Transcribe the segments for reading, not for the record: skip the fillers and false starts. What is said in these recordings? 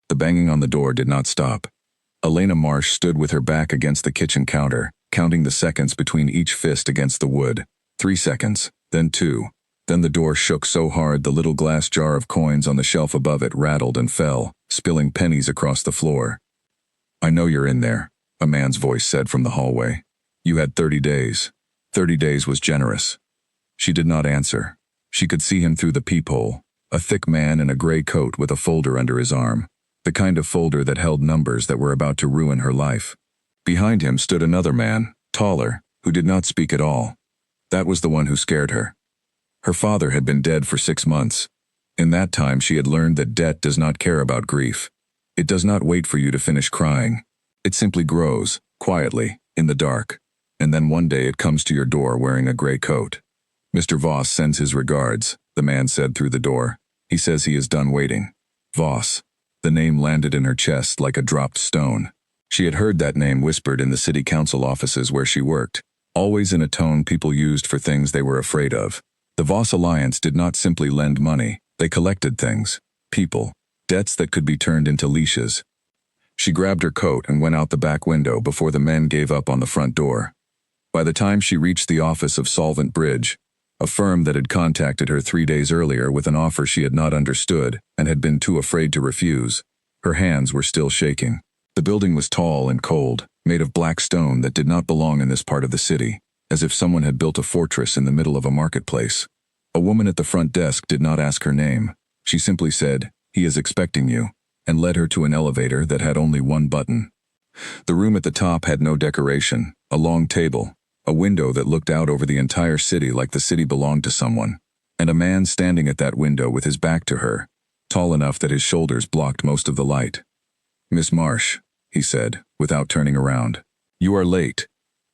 The banging on the door did not stop. Elena Marsh stood with her back against the kitchen counter, counting the seconds between each fist against the wood. 3 seconds, then 2. Then the door shook so hard the little glass jar of coins on the shelf above it rattled and fell, spilling pennies across the floor. "I know you're in there," a man's voice said from the hallway. "You had 30 days. 30 days was generous." She did not answer. She could see him through the peephole, a thick man in a gray coat with a folder under his arm, the kind of folder that held numbers that were about to ruin her life. Behind him stood another man, taller, who did not speak at all. That was the one who scared her. Her father had been dead for 6 months. In that time she had learned that debt does not care about grief. It does not wait for you to finish crying. It simply grows, quietly, in the dark, and then one day it comes to your door wearing a gray coat. "Mr. Voss sends his regards," the man said through the door. "He says he is done waiting." Voss. The name landed in her chest like a dropped stone. She had heard that name whispered in the city council offices where she worked, always in a tone people used for things they were afraid of. The Voss Alliance did not simply lend money, they collected things, people, debts that could be turned into leashes. She grabbed her coat and went out the back window before the men gave up on the front door. By the time she reached the office of Solvent Bridge, a firm that had contacted her 3 days earlier with an offer she had not understood and had been too afraid to refuse, her hands were still shaking. The building was tall and cold, made of black stone that did not belong in this part of the city, as if someone had built a fortress in the middle of a marketplace. A woman at the front desk did not ask her name. She simply said, "He is expecting you," and led her to an elevator that had only one button. The room at the top had no decoration, a long table, a window that looked out over the entire city like the city belonged to someone, and a man standing at that window with his back to her, tall enough that his shoulders blocked most of the light. "Miss Marsh," he said, without turning around. "You are late."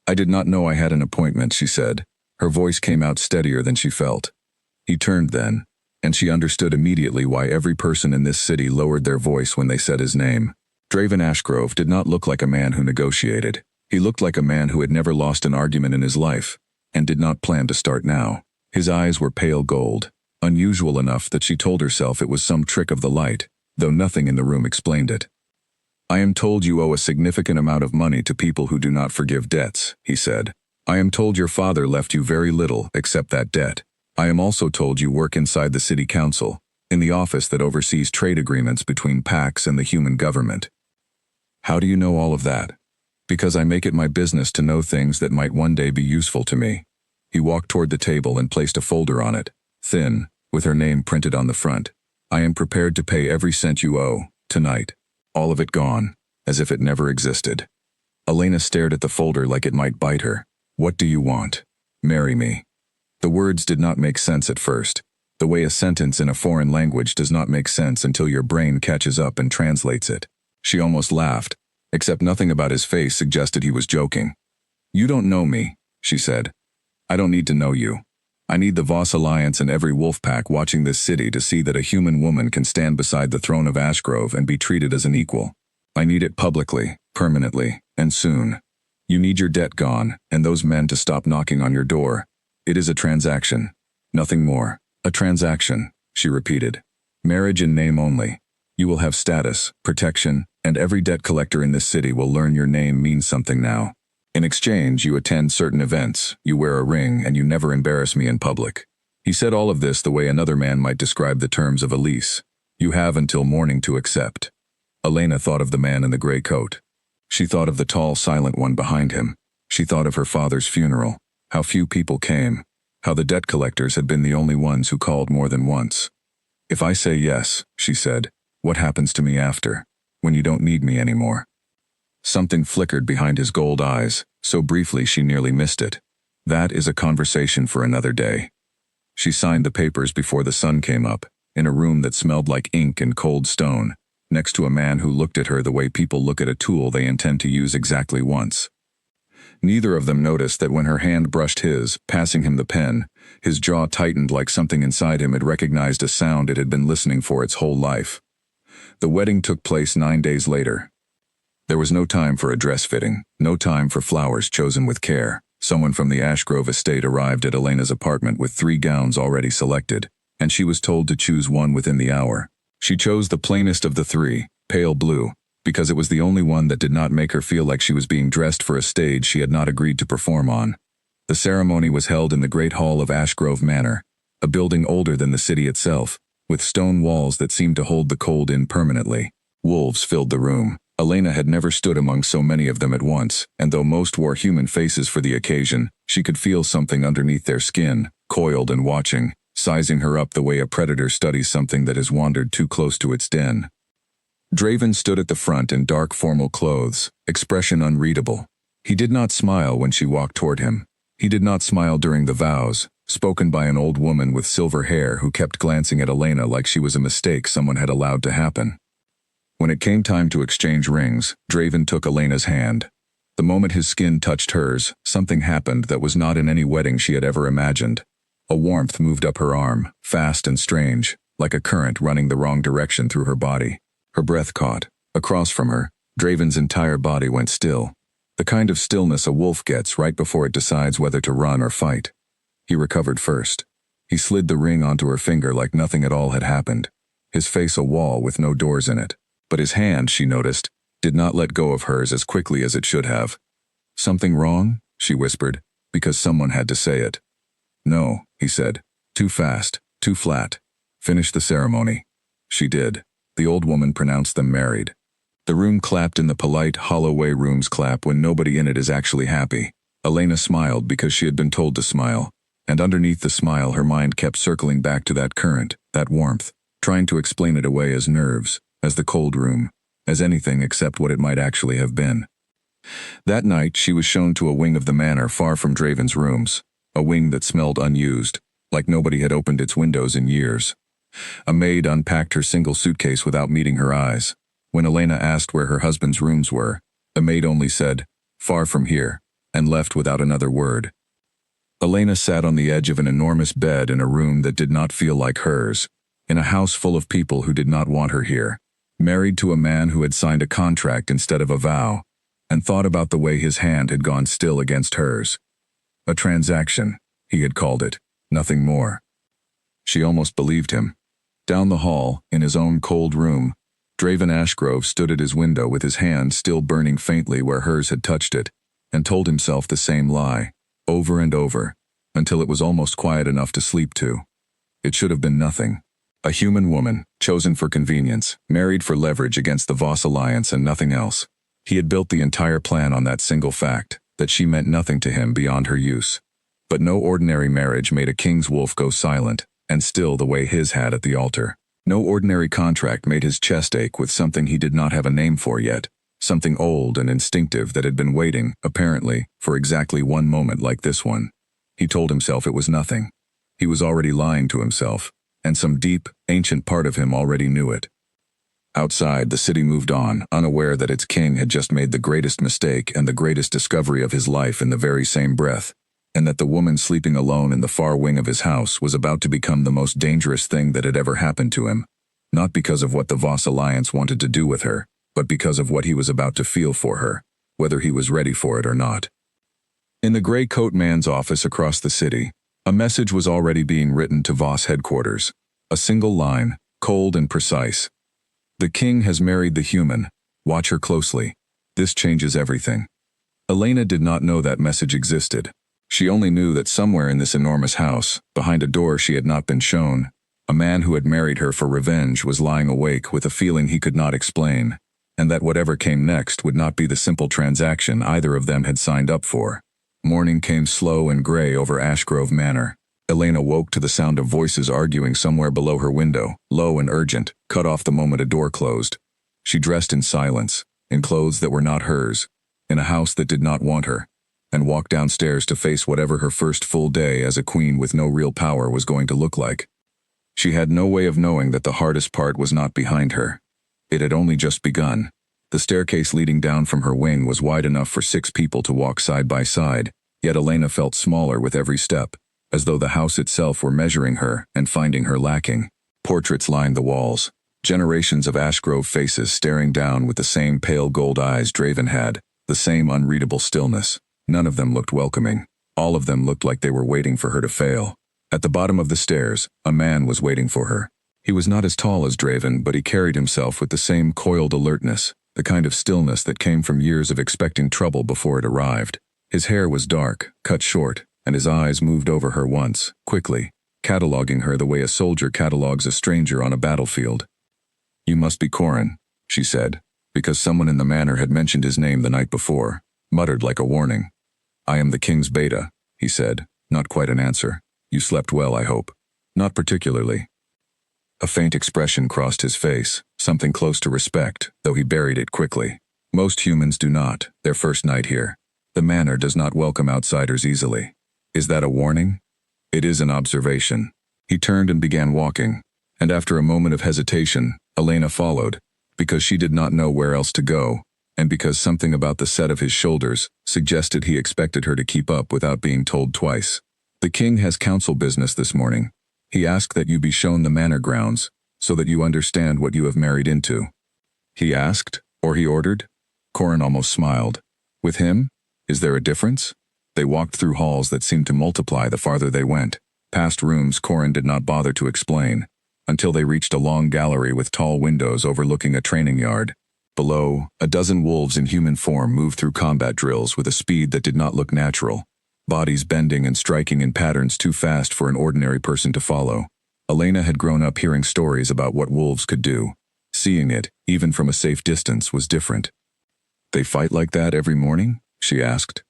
"I did not know I had an appointment," she said. Her voice came out steadier than she felt. He turned then, and she understood immediately why every person in this city lowered their voice when they said his name. Draven Ashgrove did not look like a man who negotiated. He looked like a man who had never lost an argument in his life, and did not plan to start now. His eyes were pale gold, unusual enough that she told herself it was some trick of the light, though nothing in the room explained it. "I am told you owe a significant amount of money to people who do not forgive debts," he said. "I am told your father left you very little except that debt. I am also told you work inside the city council, in the office that oversees trade agreements between PAX and the human government." "How do you know all of that?" "Because I make it my business to know things that might one day be useful to me." He walked toward the table and placed a folder on it, thin, with her name printed on the front. "I am prepared to pay every cent you owe, tonight. All of it gone, as if it never existed." Elena stared at the folder like it might bite her. "What do you want?" "Marry me." The words did not make sense at first, the way a sentence in a foreign language does not make sense until your brain catches up and translates it. She almost laughed, except nothing about his face suggested he was joking. "You don't know me," she said. "I don't need to know you. I need the Voss Alliance and every wolf pack watching this city to see that a human woman can stand beside the throne of Ashgrove and be treated as an equal. I need it publicly, permanently, and soon. You need your debt gone, and those men to stop knocking on your door. It is a transaction. Nothing more. A transaction," she repeated. "Marriage in name only. You will have status, protection, and every debt collector in this city will learn your name means something now. In exchange, you attend certain events, you wear a ring, and you never embarrass me in public." He said all of this the way another man might describe the terms of a lease. "You have until morning to accept." Elena thought of the man in the gray coat. She thought of the tall, silent one behind him. She thought of her father's funeral, how few people came, how the debt collectors had been the only ones who called more than once. "If I say yes," she said, "what happens to me after, when you don't need me anymore?" Something flickered behind his gold eyes, so briefly she nearly missed it. "That is a conversation for another day." She signed the papers before the sun came up, in a room that smelled like ink and cold stone, next to a man who looked at her the way people look at a tool they intend to use exactly once. Neither of them noticed that when her hand brushed his, passing him the pen, his jaw tightened like something inside him had recognized a sound it had been listening for its whole life. The wedding took place 9 days later. There was no time for a dress fitting, no time for flowers chosen with care. Someone from the Ashgrove estate arrived at Elena's apartment with 3 gowns already selected, and she was told to choose one within the hour. She chose the plainest of the 3, pale blue, because it was the only one that did not make her feel like she was being dressed for a stage she had not agreed to perform on. The ceremony was held in the great hall of Ashgrove Manor, a building older than the city itself, with stone walls that seemed to hold the cold in permanently. Wolves filled the room. Elena had never stood among so many of them at once, and though most wore human faces for the occasion, she could feel something underneath their skin, coiled and watching, sizing her up the way a predator studies something that has wandered too close to its den. Draven stood at the front in dark formal clothes, expression unreadable. He did not smile when she walked toward him. He did not smile during the vows, spoken by an old woman with silver hair who kept glancing at Elena like she was a mistake someone had allowed to happen. When it came time to exchange rings, Draven took Elena's hand. The moment his skin touched hers, something happened that was not in any wedding she had ever imagined. A warmth moved up her arm, fast and strange, like a current running the wrong direction through her body. Her breath caught. Across from her, Draven's entire body went still. The kind of stillness a wolf gets right before it decides whether to run or fight. He recovered first. He slid the ring onto her finger like nothing at all had happened, his face a wall with no doors in it. But his hand, she noticed, did not let go of hers as quickly as it should have. "Something wrong?" she whispered, because someone had to say it. "No," he said. "Too fast, too flat. Finish the ceremony." She did. The old woman pronounced them married. The room clapped in the polite, hollow way rooms clap when nobody in it is actually happy. Elena smiled because she had been told to smile, and underneath the smile her mind kept circling back to that current, that warmth, trying to explain it away as nerves, as the cold room, as anything except what it might actually have been. That night she was shown to a wing of the manor far from Draven's rooms, a wing that smelled unused, like nobody had opened its windows in years. A maid unpacked her single suitcase without meeting her eyes. When Elena asked where her husband's rooms were, the maid only said, "Far from here," and left without another word. Elena sat on the edge of an enormous bed in a room that did not feel like hers, in a house full of people who did not want her here, married to a man who had signed a contract instead of a vow, and thought about the way his hand had gone still against hers. A transaction, he had called it, nothing more. She almost believed him. Down the hall, in his own cold room, Draven Ashgrove stood at his window with his hand still burning faintly where hers had touched it, and told himself the same lie, over and over, until it was almost quiet enough to sleep to. It should have been nothing. A human woman, chosen for convenience, married for leverage against the Voss alliance and nothing else. He had built the entire plan on that single fact, that she meant nothing to him beyond her use. But no ordinary marriage made a king's wolf go silent, and still the way his had at the altar. No ordinary contract made his chest ache with something he did not have a name for yet, something old and instinctive that had been waiting, apparently, for exactly one moment like this one. He told himself it was nothing. He was already lying to himself, and some deep, ancient part of him already knew it. Outside, the city moved on, unaware that its king had just made the greatest mistake and the greatest discovery of his life in the very same breath, and that the woman sleeping alone in the far wing of his house was about to become the most dangerous thing that had ever happened to him, not because of what the Voss alliance wanted to do with her, but because of what he was about to feel for her, whether he was ready for it or not. In the gray coat man's office across the city, a message was already being written to Voss headquarters. A single line, cold and precise. "The king has married the human. Watch her closely. This changes everything." Elena did not know that message existed. She only knew that somewhere in this enormous house, behind a door she had not been shown, a man who had married her for revenge was lying awake with a feeling he could not explain, and that whatever came next would not be the simple transaction either of them had signed up for. Morning came slow and gray over Ashgrove Manor. Elena woke to the sound of voices arguing somewhere below her window, low and urgent, cut off the moment a door closed. She dressed in silence, in clothes that were not hers, in a house that did not want her, and walked downstairs to face whatever her first full day as a queen with no real power was going to look like. She had no way of knowing that the hardest part was not behind her. It had only just begun. The staircase leading down from her wing was wide enough for 6 people to walk side by side, yet Elena felt smaller with every step, as though the house itself were measuring her and finding her lacking. Portraits lined the walls, generations of Ashgrove faces staring down with the same pale gold eyes Draven had, the same unreadable stillness. None of them looked welcoming. All of them looked like they were waiting for her to fail. At the bottom of the stairs, a man was waiting for her. He was not as tall as Draven, but he carried himself with the same coiled alertness, the kind of stillness that came from years of expecting trouble before it arrived. His hair was dark, cut short, and his eyes moved over her once, quickly, cataloging her the way a soldier catalogs a stranger on a battlefield. "You must be Corin," she said, because someone in the manor had mentioned his name the night before, muttered like a warning. "I am the king's beta," he said, not quite an answer. "You slept well, I hope." "Not particularly." A faint expression crossed his face, something close to respect, though he buried it quickly. Most humans do not, their first night here. The manor does not welcome outsiders easily. Is that a warning? It is an observation. He turned and began walking, and after a moment of hesitation, Elena followed, because she did not know where else to go, and because something about the set of his shoulders suggested he expected her to keep up without being told twice. "The king has council business this morning. He asked that you be shown the manor grounds, so that you understand what you have married into." He asked, or he ordered? Corin almost smiled. With him? Is there a difference? They walked through halls that seemed to multiply the farther they went, past rooms Corin did not bother to explain, until they reached a long gallery with tall windows overlooking a training yard. Below, a dozen wolves in human form moved through combat drills with a speed that did not look natural, bodies bending and striking in patterns too fast for an ordinary person to follow. Elena had grown up hearing stories about what wolves could do. Seeing it, even from a safe distance, was different. "They fight like that every morning?" she asked.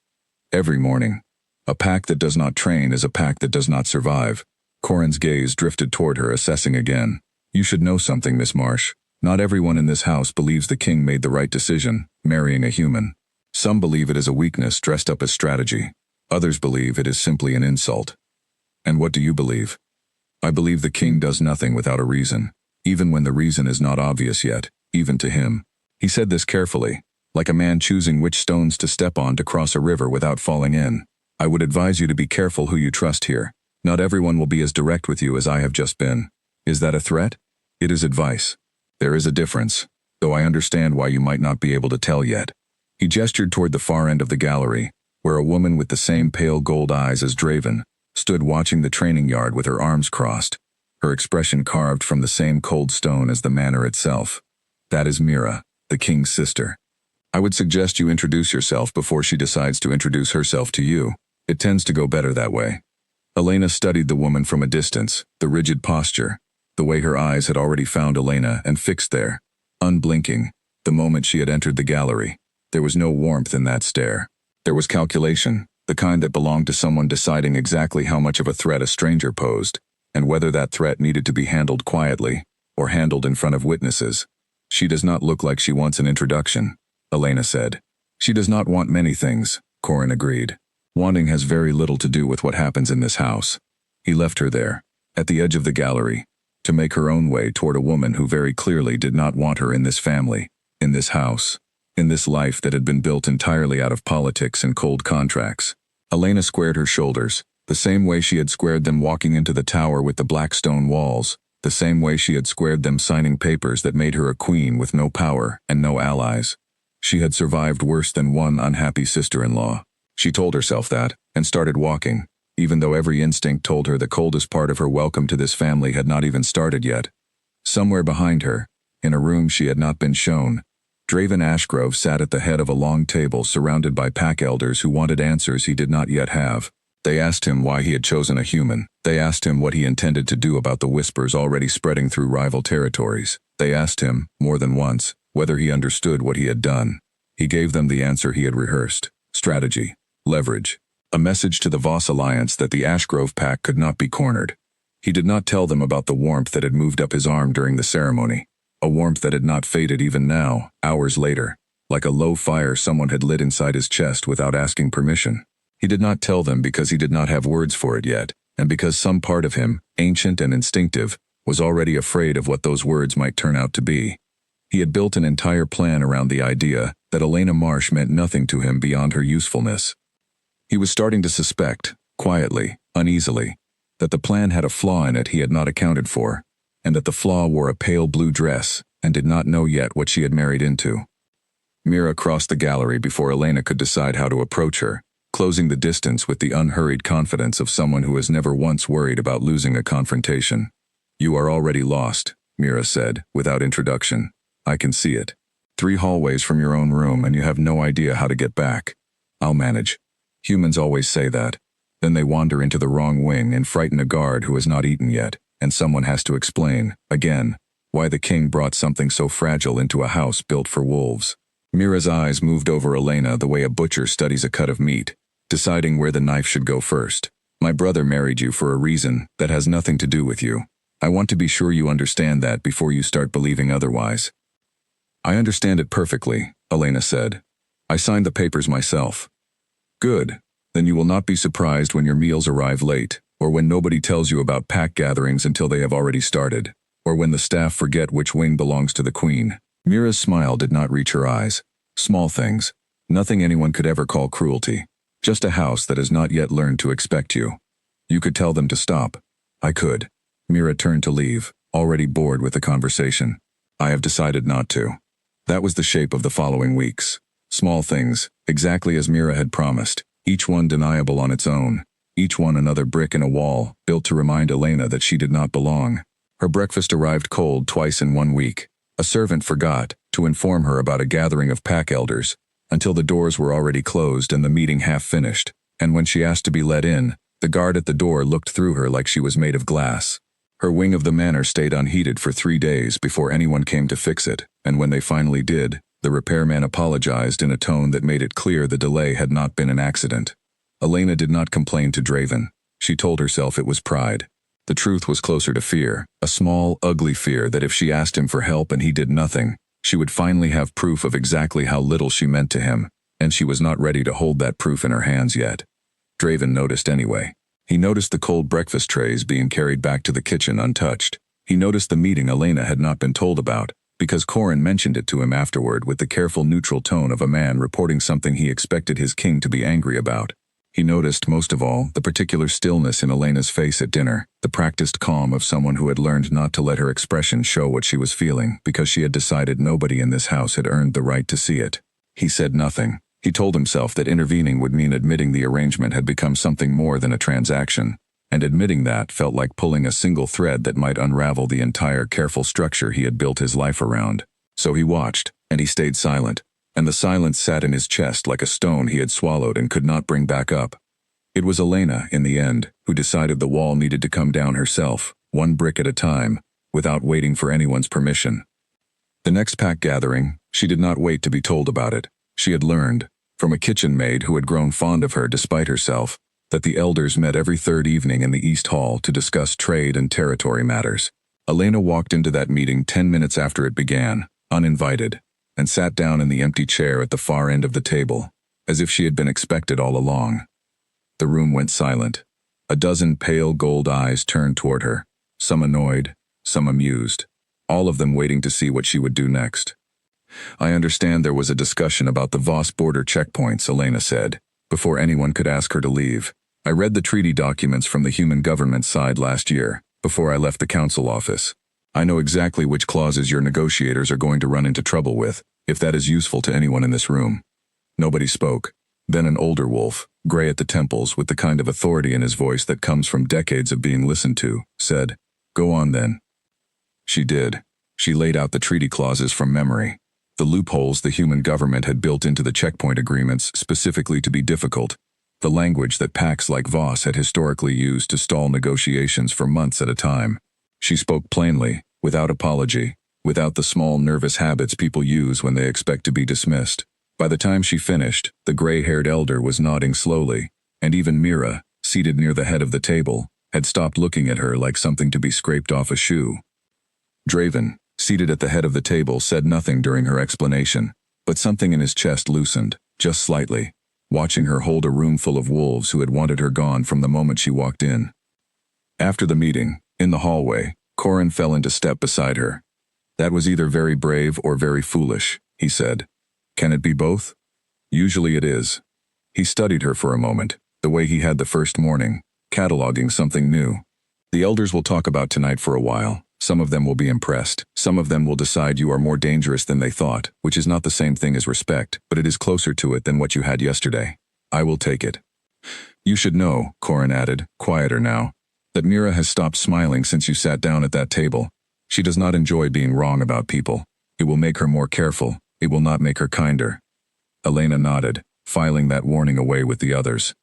"Every morning. A pack that does not train is a pack that does not survive." Corin's gaze drifted toward her, assessing again. "You should know something, Miss Marsh. Not everyone in this house believes the king made the right decision, marrying a human. Some believe it is a weakness dressed up as strategy. Others believe it is simply an insult. And what do you believe?" "I believe the king does nothing without a reason, even when the reason is not obvious yet, even to him." He said this carefully, like a man choosing which stones to step on to cross a river without falling in. "I would advise you to be careful who you trust here. Not everyone will be as direct with you as I have just been." "Is that a threat?" "It is advice. There is a difference, though I understand why you might not be able to tell yet." He gestured toward the far end of the gallery, where a woman with the same pale gold eyes as Draven stood watching the training yard with her arms crossed, her expression carved from the same cold stone as the manor itself. "That is Mira, the king's sister. I would suggest you introduce yourself before she decides to introduce herself to you. It tends to go better that way." Elena studied the woman from a distance, the rigid posture, the way her eyes had already found Elena and fixed there, unblinking, the moment she had entered the gallery. There was no warmth in that stare. There was calculation, the kind that belonged to someone deciding exactly how much of a threat a stranger posed, and whether that threat needed to be handled quietly, or handled in front of witnesses. "She does not look like she wants an introduction," Elena said. "She does not want many things," Corin agreed. "Wanting has very little to do with what happens in this house." He left her there, at the edge of the gallery, to make her own way toward a woman who very clearly did not want her in this family, in this house, in this life that had been built entirely out of politics and cold contracts. Elena squared her shoulders, the same way she had squared them walking into the tower with the black stone walls, the same way she had squared them signing papers that made her a queen with no power and no allies. She had survived worse than one unhappy sister-in-law. She told herself that, and started walking, even though every instinct told her the coldest part of her welcome to this family had not even started yet. Somewhere behind her, in a room she had not been shown, Draven Ashgrove sat at the head of a long table surrounded by pack elders who wanted answers he did not yet have. They asked him why he had chosen a human. They asked him what he intended to do about the whispers already spreading through rival territories. They asked him, more than once, whether he understood what he had done. He gave them the answer he had rehearsed: strategy, leverage, a message to the Voss Alliance that the Ashgrove pack could not be cornered. He did not tell them about the warmth that had moved up his arm during the ceremony, a warmth that had not faded even now, hours later, like a low fire someone had lit inside his chest without asking permission. He did not tell them because he did not have words for it yet, and because some part of him, ancient and instinctive, was already afraid of what those words might turn out to be. He had built an entire plan around the idea that Elena Marsh meant nothing to him beyond her usefulness. He was starting to suspect, quietly, uneasily, that the plan had a flaw in it he had not accounted for, and that the flaw wore a pale blue dress and did not know yet what she had married into. Mira crossed the gallery before Elena could decide how to approach her, closing the distance with the unhurried confidence of someone who has never once worried about losing a confrontation. You are already lost, Mira said, without introduction. I can see it. 3 hallways from your own room and you have no idea how to get back. I'll manage. Humans always say that. Then they wander into the wrong wing and frighten a guard who has not eaten yet, and someone has to explain, again, why the king brought something so fragile into a house built for wolves. Mira's eyes moved over Elena the way a butcher studies a cut of meat, deciding where the knife should go first. My brother married you for a reason that has nothing to do with you. I want to be sure you understand that before you start believing otherwise. I understand it perfectly, Elena said. I signed the papers myself. Good. Then you will not be surprised when your meals arrive late, or when nobody tells you about pack gatherings until they have already started, or when the staff forget which wing belongs to the queen. Mira's smile did not reach her eyes. Small things. Nothing anyone could ever call cruelty. Just a house that has not yet learned to expect you. You could tell them to stop. I could. Mira turned to leave, already bored with the conversation. I have decided not to. That was the shape of the following weeks. Small things, exactly as Mira had promised, each one deniable on its own, each one another brick in a wall, built to remind Elena that she did not belong. Her breakfast arrived cold twice in 1 week. A servant forgot to inform her about a gathering of pack elders, until the doors were already closed and the meeting half finished, and when she asked to be let in, the guard at the door looked through her like she was made of glass. Her wing of the manor stayed unheated for 3 days before anyone came to fix it, and when they finally did, the repairman apologized in a tone that made it clear the delay had not been an accident. Elena did not complain to Draven. She told herself it was pride. The truth was closer to fear, a small, ugly fear that if she asked him for help and he did nothing, she would finally have proof of exactly how little she meant to him, and she was not ready to hold that proof in her hands yet. Draven noticed anyway. He noticed the cold breakfast trays being carried back to the kitchen untouched. He noticed the meeting Elena had not been told about, because Corin mentioned it to him afterward with the careful neutral tone of a man reporting something he expected his king to be angry about. He noticed, most of all, the particular stillness in Elena's face at dinner, the practiced calm of someone who had learned not to let her expression show what she was feeling because she had decided nobody in this house had earned the right to see it. He said nothing. He told himself that intervening would mean admitting the arrangement had become something more than a transaction, and admitting that felt like pulling a single thread that might unravel the entire careful structure he had built his life around. So he watched, and he stayed silent, and the silence sat in his chest like a stone he had swallowed and could not bring back up. It was Elena, in the end, who decided the wall needed to come down herself, 1 brick at a time, without waiting for anyone's permission. The next pack gathering, she did not wait to be told about it. She had learned, from a kitchen maid who had grown fond of her despite herself, that the elders met every 3rd evening in the East Hall to discuss trade and territory matters. Elena walked into that meeting 10 minutes after it began, uninvited, and sat down in the empty chair at the far end of the table, as if she had been expected all along. The room went silent. A dozen pale gold eyes turned toward her, some annoyed, some amused, all of them waiting to see what she would do next. I understand there was a discussion about the Voss border checkpoints, Elena said, before anyone could ask her to leave. I read the treaty documents from the human government side last year, before I left the council office. I know exactly which clauses your negotiators are going to run into trouble with, if that is useful to anyone in this room. Nobody spoke. Then an older wolf, gray at the temples with the kind of authority in his voice that comes from decades of being listened to, said, "Go on then." She did. She laid out the treaty clauses from memory. The loopholes the human government had built into the checkpoint agreements specifically to be difficult, the language that packs like Voss had historically used to stall negotiations for months at a time. She spoke plainly, without apology, without the small nervous habits people use when they expect to be dismissed. By the time she finished, the gray-haired elder was nodding slowly, and even Mira, seated near the head of the table, had stopped looking at her like something to be scraped off a shoe. Draven, seated at the head of the table, said nothing during her explanation, but something in his chest loosened, just slightly, watching her hold a room full of wolves who had wanted her gone from the moment she walked in. After the meeting, in the hallway, Corin fell into step beside her. "That was either very brave or very foolish," he said. "Can it be both?" "Usually it is." He studied her for a moment, the way he had the first morning, cataloging something new. "The elders will talk about tonight for a while. Some of them will be impressed. Some of them will decide you are more dangerous than they thought, which is not the same thing as respect, but it is closer to it than what you had yesterday. I will take it." "You should know," Corin added, quieter now, That Mira has stopped smiling since you sat down at that table. She does not enjoy being wrong about people. It will make her more careful. It will not make her kinder. Elena nodded, filing that warning away with the others.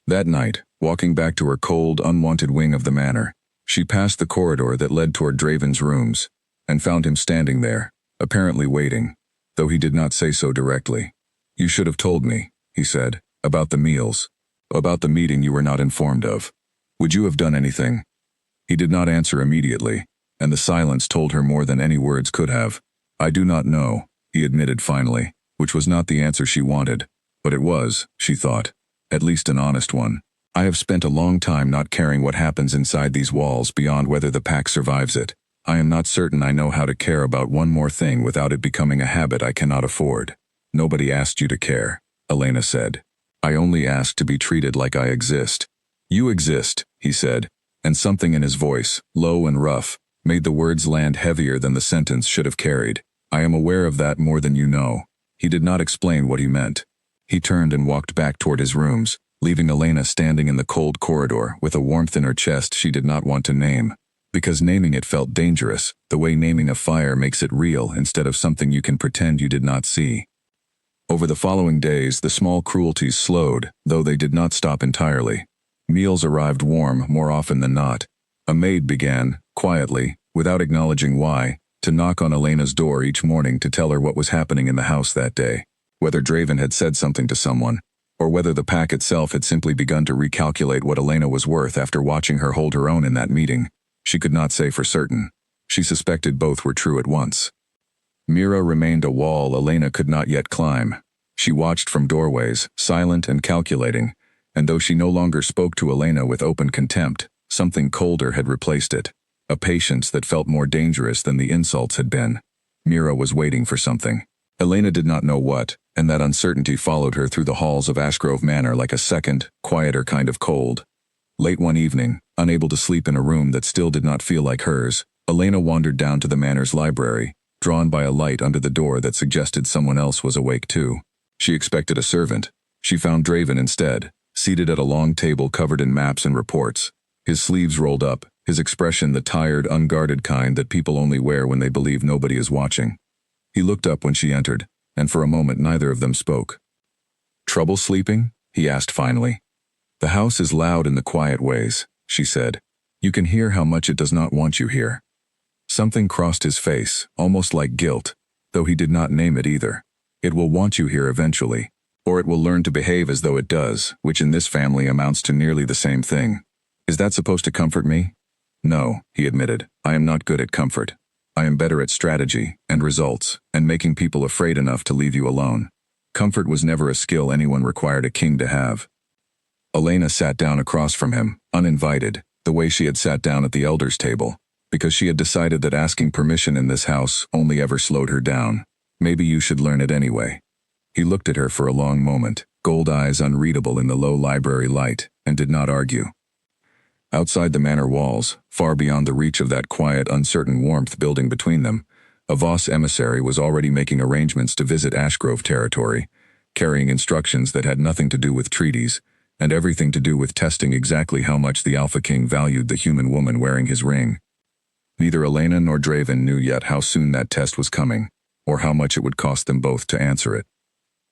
That night, walking back to her cold, unwanted wing of the manor, she passed the corridor that led toward Draven's rooms, and found him standing there, apparently waiting, though he did not say so directly. "You should have told me," he said, "about the meals, about the meeting you were not informed of. Would you have done anything?" He did not answer immediately, and the silence told her more than any words could have. "I do not know," he admitted finally, which was not the answer she wanted, but it was, she thought, at least an honest one. "I have spent a long time not caring what happens inside these walls beyond whether the pack survives it. I am not certain I know how to care about one more thing without it becoming a habit I cannot afford." "Nobody asked you to care," Elena said. "I only asked to be treated like I exist." "You exist," he said, and something in his voice, low and rough, made the words land heavier than the sentence should have carried. "I am aware of that more than you know." He did not explain what he meant. He turned and walked back toward his rooms, leaving Elena standing in the cold corridor with a warmth in her chest she did not want to name. Because naming it felt dangerous, the way naming a fire makes it real instead of something you can pretend you did not see. Over the following days, the small cruelties slowed, though they did not stop entirely. Meals arrived warm more often than not. A maid began, quietly, without acknowledging why, to knock on Elena's door each morning to tell her what was happening in the house that day. Whether Draven had said something to someone, or whether the pack itself had simply begun to recalculate what Elena was worth after watching her hold her own in that meeting, she could not say for certain. She suspected both were true at once. Mira remained a wall Elena could not yet climb. She watched from doorways, silent and calculating, and though she no longer spoke to Elena with open contempt, something colder had replaced it, a patience that felt more dangerous than the insults had been. Mira was waiting for something. Elena did not know what, and that uncertainty followed her through the halls of Ashgrove Manor like a second, quieter kind of cold. Late one evening, unable to sleep in a room that still did not feel like hers, Elena wandered down to the manor's library, drawn by a light under the door that suggested someone else was awake too. She expected a servant. She found Draven instead, seated at a long table covered in maps and reports. His sleeves rolled up, his expression the tired, unguarded kind that people only wear when they believe nobody is watching. He looked up when she entered, and for a moment neither of them spoke. "Trouble sleeping?" he asked finally. "The house is loud in the quiet ways," she said. "You can hear how much it does not want you here." Something crossed his face, almost like guilt, though he did not name it either. "It will want you here eventually, or it will learn to behave as though it does, which in this family amounts to nearly the same thing. Is that supposed to comfort me?" "No," he admitted. "I am not good at comfort. I am better at strategy, and results, and making people afraid enough to leave you alone. Comfort was never a skill anyone required a king to have." Elena sat down across from him, uninvited, the way she had sat down at the elders' table, because she had decided that asking permission in this house only ever slowed her down. "Maybe you should learn it anyway." He looked at her for a long moment, gold eyes unreadable in the low library light, and did not argue. Outside the manor walls, far beyond the reach of that quiet, uncertain warmth building between them, a Voss emissary was already making arrangements to visit Ashgrove territory, carrying instructions that had nothing to do with treaties, and everything to do with testing exactly how much the Alpha King valued the human woman wearing his ring. Neither Elena nor Draven knew yet how soon that test was coming, or how much it would cost them both to answer it.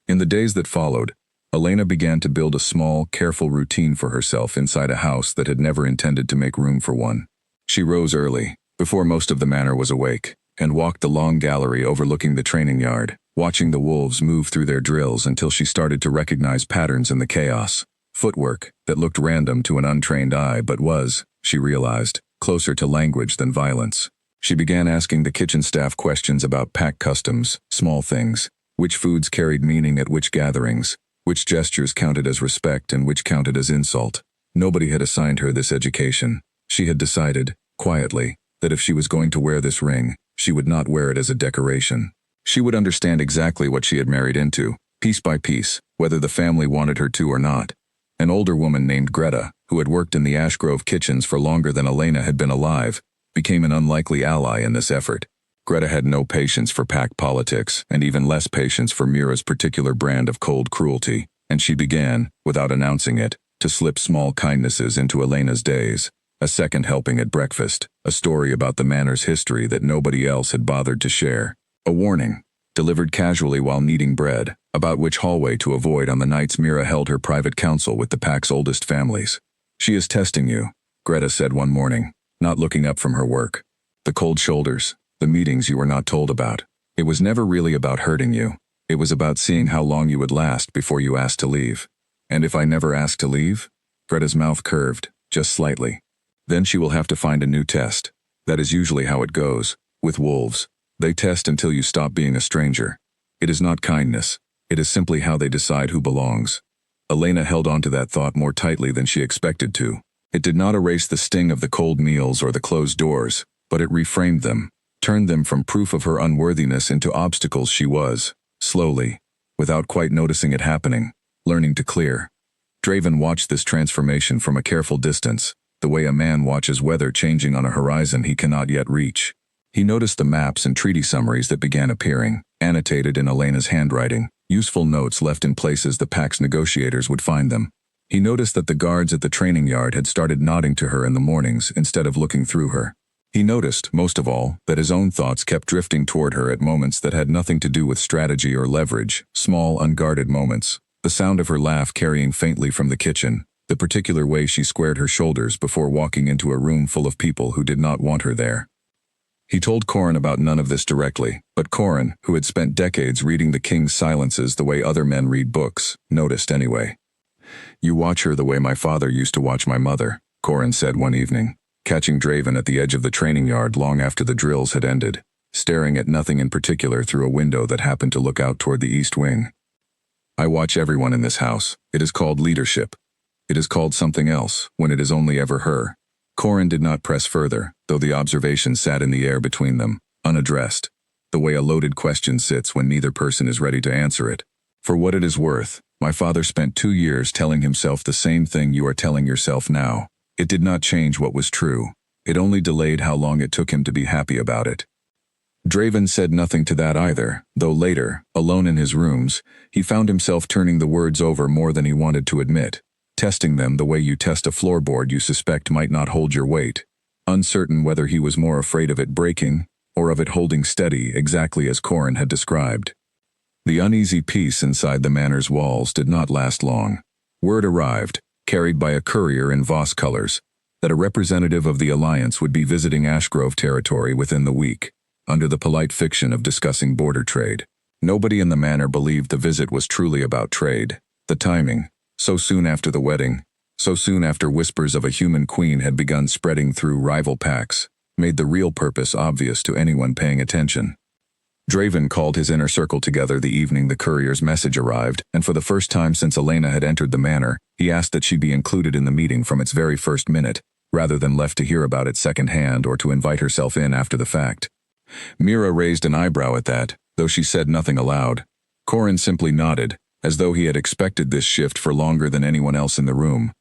In the days that followed, Elena began to build a small, careful routine for herself inside a house that had never intended to make room for one. She rose early, before most of the manor was awake, and walked the long gallery overlooking the training yard, watching the wolves move through their drills until she started to recognize patterns in the chaos. Footwork that looked random to an untrained eye but was, she realized, closer to language than violence. She began asking the kitchen staff questions about pack customs, small things, which foods carried meaning at which gatherings, which gestures counted as respect and which counted as insult. Nobody had assigned her this education. She had decided, quietly, that if she was going to wear this ring, she would not wear it as a decoration. She would understand exactly what she had married into, piece by piece, whether the family wanted her to or not. An older woman named Greta, who had worked in the Ashgrove kitchens for longer than Elena had been alive, became an unlikely ally in this effort. Greta had no patience for pack politics, and even less patience for Mira's particular brand of cold cruelty, and she began, without announcing it, to slip small kindnesses into Elena's days. A second helping at breakfast, a story about the manor's history that nobody else had bothered to share. A warning, delivered casually while kneading bread, about which hallway to avoid on the nights Mira held her private council with the pack's oldest families. "She is testing you," Greta said one morning, not looking up from her work. "The cold shoulders, the meetings you were not told about. It was never really about hurting you. It was about seeing how long you would last before you asked to leave." "And if I never ask to leave?" Greta's mouth curved, just slightly. "Then she will have to find a new test. That is usually how it goes. With wolves, they test until you stop being a stranger. It is not kindness. It is simply how they decide who belongs." Elena held on to that thought more tightly than she expected to. It did not erase the sting of the cold meals or the closed doors, but it reframed them, turned them from proof of her unworthiness into obstacles she was, slowly, without quite noticing it happening, learning to clear. Draven watched this transformation from a careful distance, the way a man watches weather changing on a horizon he cannot yet reach. He noticed the maps and treaty summaries that began appearing, annotated in Elena's handwriting, useful notes left in places the pack's negotiators would find them. He noticed that the guards at the training yard had started nodding to her in the mornings instead of looking through her. He noticed, most of all, that his own thoughts kept drifting toward her at moments that had nothing to do with strategy or leverage, small, unguarded moments. The sound of her laugh carrying faintly from the kitchen, the particular way she squared her shoulders before walking into a room full of people who did not want her there. He told Corin about none of this directly, but Corin, who had spent decades reading the king's silences the way other men read books, noticed anyway. "You watch her the way my father used to watch my mother," Corin said one evening, catching Draven at the edge of the training yard long after the drills had ended, staring at nothing in particular through a window that happened to look out toward the east wing. "I watch everyone in this house. It is called leadership. It is called something else when it is only ever her." Corin did not press further, though the observation sat in the air between them, unaddressed, the way a loaded question sits when neither person is ready to answer it. "For what it is worth, my father spent 2 years telling himself the same thing you are telling yourself now. It did not change what was true. It only delayed how long it took him to be happy about it." Draven said nothing to that either, though later, alone in his rooms, he found himself turning the words over more than he wanted to admit, testing them the way you test a floorboard you suspect might not hold your weight, uncertain whether he was more afraid of it breaking or of it holding steady exactly as Corin had described. The uneasy peace inside the manor's walls did not last long. Word arrived, carried by a courier in Voss colors, that a representative of the Alliance would be visiting Ashgrove territory within the week, under the polite fiction of discussing border trade. Nobody in the manor believed the visit was truly about trade. The timing, so soon after the wedding, so soon after whispers of a human queen had begun spreading through rival packs, made the real purpose obvious to anyone paying attention. Draven called his inner circle together the evening the courier's message arrived, and for the first time since Elena had entered the manor, he asked that she be included in the meeting from its very first minute, rather than left to hear about it secondhand or to invite herself in after the fact. Mira raised an eyebrow at that, though she said nothing aloud. Corin simply nodded, as though he had expected this shift for longer than anyone else in the room.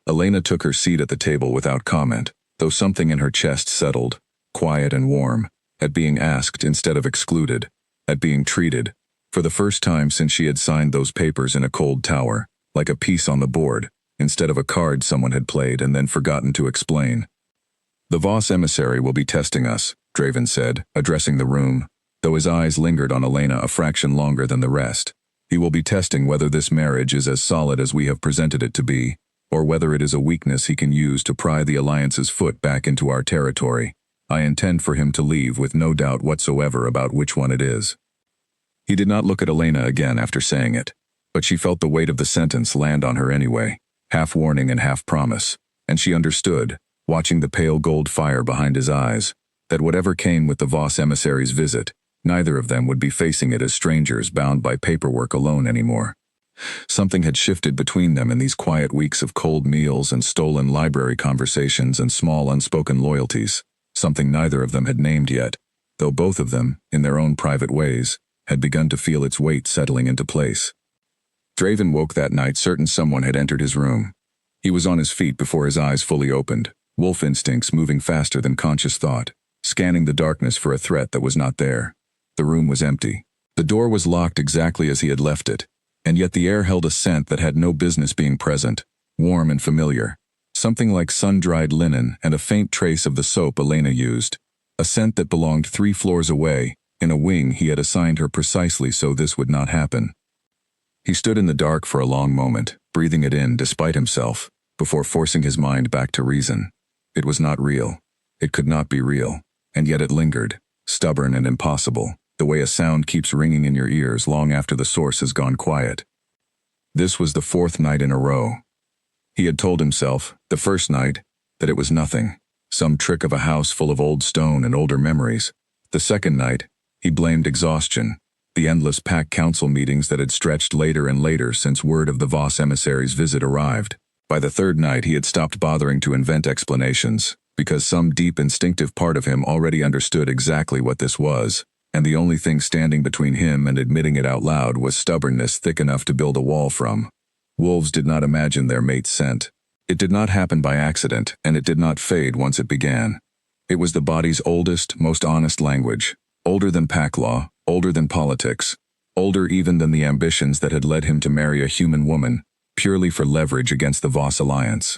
Elena took her seat at the table without comment, though something in her chest settled, quiet and warm, at being asked instead of excluded, at being treated, for the first time since she had signed those papers in a cold tower, like a piece on the board, instead of a card someone had played and then forgotten to explain. "The Voss emissary will be testing us," Draven said, addressing the room, though his eyes lingered on Elena a fraction longer than the rest. "He will be testing whether this marriage is as solid as we have presented it to be, or whether it is a weakness he can use to pry the Alliance's foot back into our territory. I intend for him to leave with no doubt whatsoever about which one it is." He did not look at Elena again after saying it, but she felt the weight of the sentence land on her anyway, half warning and half promise, and she understood, watching the pale gold fire behind his eyes, that whatever came with the Voss emissary's visit, neither of them would be facing it as strangers bound by paperwork alone anymore. Something had shifted between them in these quiet weeks of cold meals and stolen library conversations and small unspoken loyalties, something neither of them had named yet, though both of them, in their own private ways, had begun to feel its weight settling into place. Draven woke that night certain someone had entered his room. He was on his feet before his eyes fully opened, wolf instincts moving faster than conscious thought, scanning the darkness for a threat that was not there. The room was empty. The door was locked exactly as he had left it, and yet the air held a scent that had no business being present, warm and familiar, something like sun-dried linen and a faint trace of the soap Elena used, a scent that belonged 3 floors away, in a wing he had assigned her precisely so this would not happen. He stood in the dark for a long moment, breathing it in despite himself, before forcing his mind back to reason. It was not real. It could not be real, and yet it lingered, stubborn and impossible, the way a sound keeps ringing in your ears long after the source has gone quiet. This was the 4th night in a row. He had told himself, the first night, that it was nothing, some trick of a house full of old stone and older memories. The second night, he blamed exhaustion, the endless packed council meetings that had stretched later and later since word of the Voss emissary's visit arrived. By the third night he had stopped bothering to invent explanations, because some deep instinctive part of him already understood exactly what this was, and the only thing standing between him and admitting it out loud was stubbornness thick enough to build a wall from. Wolves did not imagine their mate's scent. It did not happen by accident, and it did not fade once it began. It was the body's oldest, most honest language, older than pack law, older than politics, older even than the ambitions that had led him to marry a human woman, purely for leverage against the Voss alliance.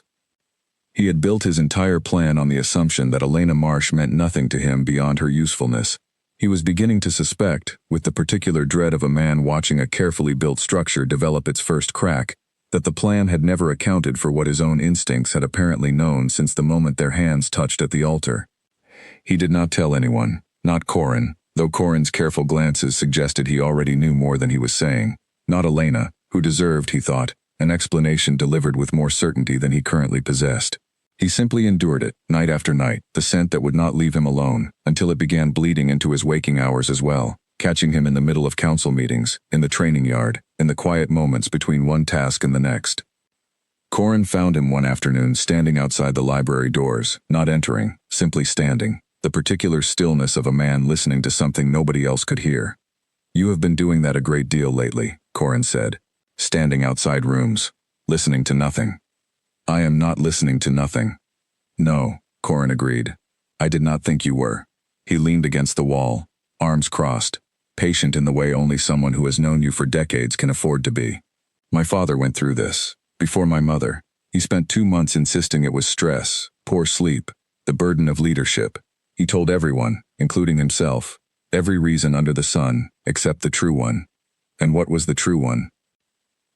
He had built his entire plan on the assumption that Elena Marsh meant nothing to him beyond her usefulness. He was beginning to suspect, with the particular dread of a man watching a carefully built structure develop its first crack, that the plan had never accounted for what his own instincts had apparently known since the moment their hands touched at the altar. He did not tell anyone, not Corin, though Corin's careful glances suggested he already knew more than he was saying, not Elena, who deserved, he thought, an explanation delivered with more certainty than he currently possessed. He simply endured it, night after night, the scent that would not leave him alone, until it began bleeding into his waking hours as well, catching him in the middle of council meetings, in the training yard, in the quiet moments between one task and the next. Corin found him one afternoon standing outside the library doors, not entering, simply standing, the particular stillness of a man listening to something nobody else could hear. "You have been doing that a great deal lately," Corin said, standing outside rooms, listening to nothing. "I am not listening to nothing." "No," Corin agreed. "I did not think you were." He leaned against the wall, arms crossed, patient in the way only someone who has known you for decades can afford to be. "My father went through this, before my mother. He spent 2 months insisting it was stress, poor sleep, the burden of leadership. He told everyone, including himself, every reason under the sun, except the true one. And what was the true one?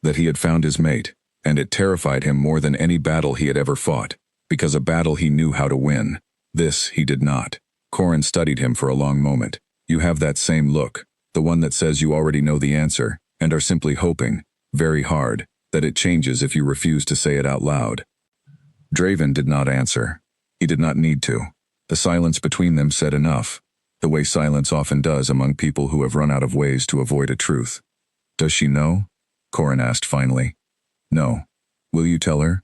That he had found his mate, and it terrified him more than any battle he had ever fought, because a battle he knew how to win. This he did not." Corin studied him for a long moment. "You have that same look, the one that says you already know the answer, and are simply hoping, very hard, that it changes if you refuse to say it out loud." Draven did not answer. He did not need to. The silence between them said enough, the way silence often does among people who have run out of ways to avoid a truth. "Does she know?" Corin asked finally. "No. Will you tell her?"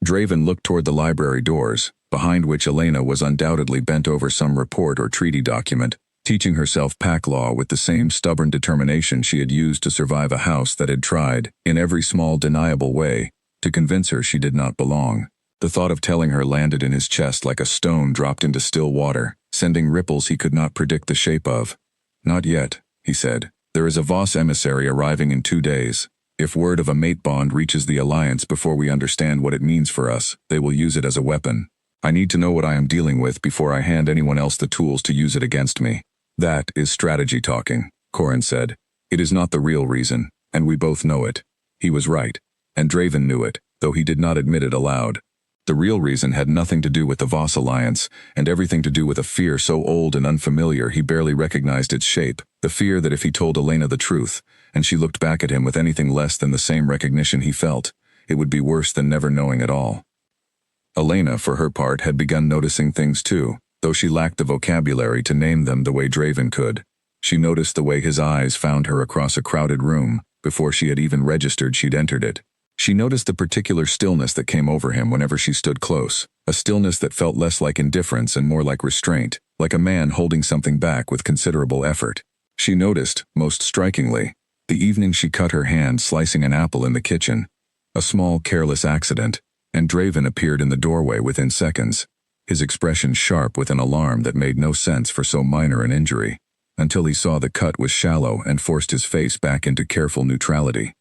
Draven looked toward the library doors, behind which Elena was undoubtedly bent over some report or treaty document, teaching herself pack law with the same stubborn determination she had used to survive a house that had tried, in every small deniable way, to convince her she did not belong. The thought of telling her landed in his chest like a stone dropped into still water, sending ripples he could not predict the shape of. "Not yet," he said. "There is a Voss emissary arriving in 2 days. If word of a mate bond reaches the Alliance before we understand what it means for us, they will use it as a weapon. I need to know what I am dealing with before I hand anyone else the tools to use it against me." "That is strategy talking," Corin said. "It is not the real reason, and we both know it." He was right, and Draven knew it, though he did not admit it aloud. The real reason had nothing to do with the Voss alliance, and everything to do with a fear so old and unfamiliar he barely recognized its shape, the fear that if he told Elena the truth, and she looked back at him with anything less than the same recognition he felt, it would be worse than never knowing at all. Elena, for her part, had begun noticing things too, though she lacked the vocabulary to name them the way Draven could. She noticed the way his eyes found her across a crowded room, before she had even registered she'd entered it. She noticed the particular stillness that came over him whenever she stood close, a stillness that felt less like indifference and more like restraint, like a man holding something back with considerable effort. She noticed, most strikingly, the evening she cut her hand slicing an apple in the kitchen. A small, careless accident, and Draven appeared in the doorway within seconds, his expression sharp with an alarm that made no sense for so minor an injury, until he saw the cut was shallow and forced his face back into careful neutrality.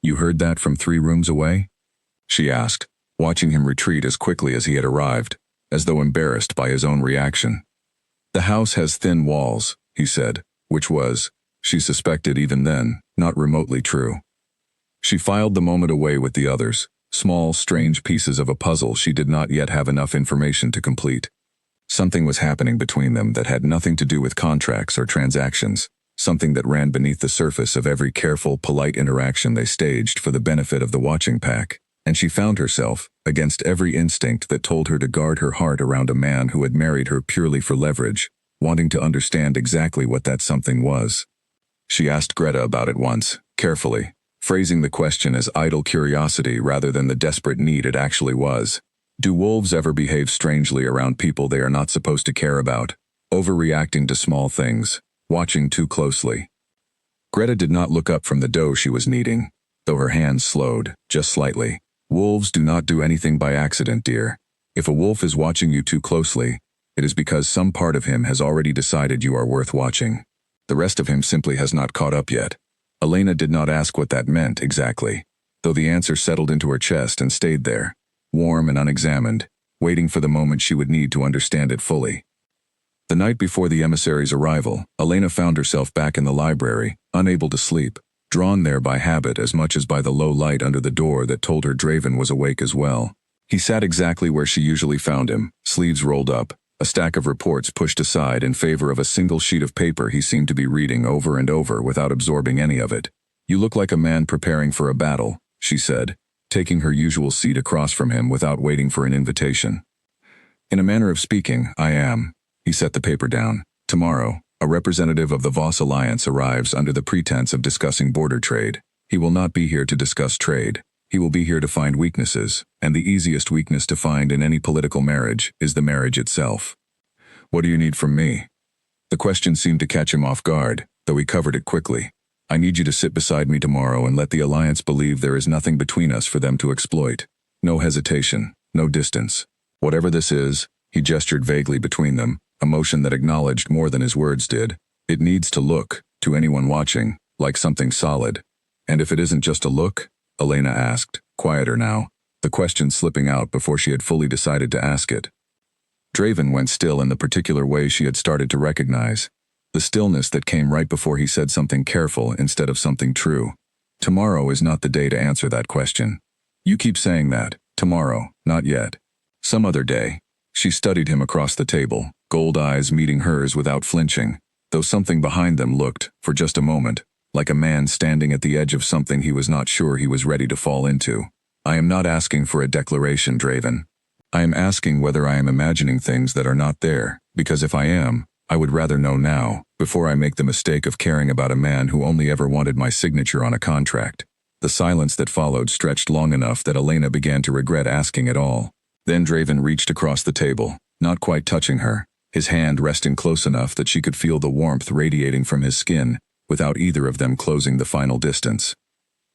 "You heard that from 3 rooms away?" she asked. watching him retreat as quickly as he had arrived, as though embarrassed by his own reaction. "The house has thin walls," he said, which was, she suspected even then, not remotely true. She filed the moment away with the others, small, strange pieces of a puzzle she did not yet have enough information to complete. Something was happening between them that had nothing to do with contracts or transactions, something that ran beneath the surface of every careful, polite interaction they staged for the benefit of the watching pack, and she found herself, against every instinct that told her to guard her heart around a man who had married her purely for leverage, wanting to understand exactly what that something was. She asked Greta about it once, carefully, phrasing the question as idle curiosity rather than the desperate need it actually was. Do wolves ever behave strangely around people they are not supposed to care about, overreacting to small things, watching too closely? Greta did not look up from the dough she was kneading, though her hands slowed, just slightly. Wolves do not do anything by accident, dear. If a wolf is watching you too closely, it is because some part of him has already decided you are worth watching. The rest of him simply has not caught up yet. Elena did not ask what that meant exactly, though the answer settled into her chest and stayed there, warm and unexamined, waiting for the moment she would need to understand it fully. The night before the emissary's arrival, Elena found herself back in the library, unable to sleep, drawn there by habit as much as by the low light under the door that told her Draven was awake as well. He sat exactly where she usually found him, sleeves rolled up, a stack of reports pushed aside in favor of a single sheet of paper he seemed to be reading over and over without absorbing any of it. "You look like a man preparing for a battle," she said, taking her usual seat across from him without waiting for an invitation. "In a manner of speaking, I am." He set the paper down. "Tomorrow, a representative of the Voss Alliance arrives under the pretense of discussing border trade. He will not be here to discuss trade. He will be here to find weaknesses, and the easiest weakness to find in any political marriage is the marriage itself." "What do you need from me?" The question seemed to catch him off guard, though he covered it quickly. "I need you to sit beside me tomorrow and let the Alliance believe there is nothing between us for them to exploit. No hesitation, no distance. Whatever this is," he gestured vaguely between them, a motion that acknowledged more than his words did. "It needs to look, to anyone watching, like something solid." "And if it isn't just a look?" Elena asked, quieter now, the question slipping out before she had fully decided to ask it. Draven went still in the particular way she had started to recognize, the stillness that came right before he said something careful instead of something true. "Tomorrow is not the day to answer that question. You keep saying that. Tomorrow, not yet. Some other day." She studied him across the table, gold eyes meeting hers without flinching, though something behind them looked, for just a moment, like a man standing at the edge of something he was not sure he was ready to fall into. "I am not asking for a declaration, Draven. I am asking whether I am imagining things that are not there, because if I am, I would rather know now, before I make the mistake of caring about a man who only ever wanted my signature on a contract." The silence that followed stretched long enough that Elena began to regret asking at all. Then Draven reached across the table, not quite touching her, his hand resting close enough that she could feel the warmth radiating from his skin, without either of them closing the final distance.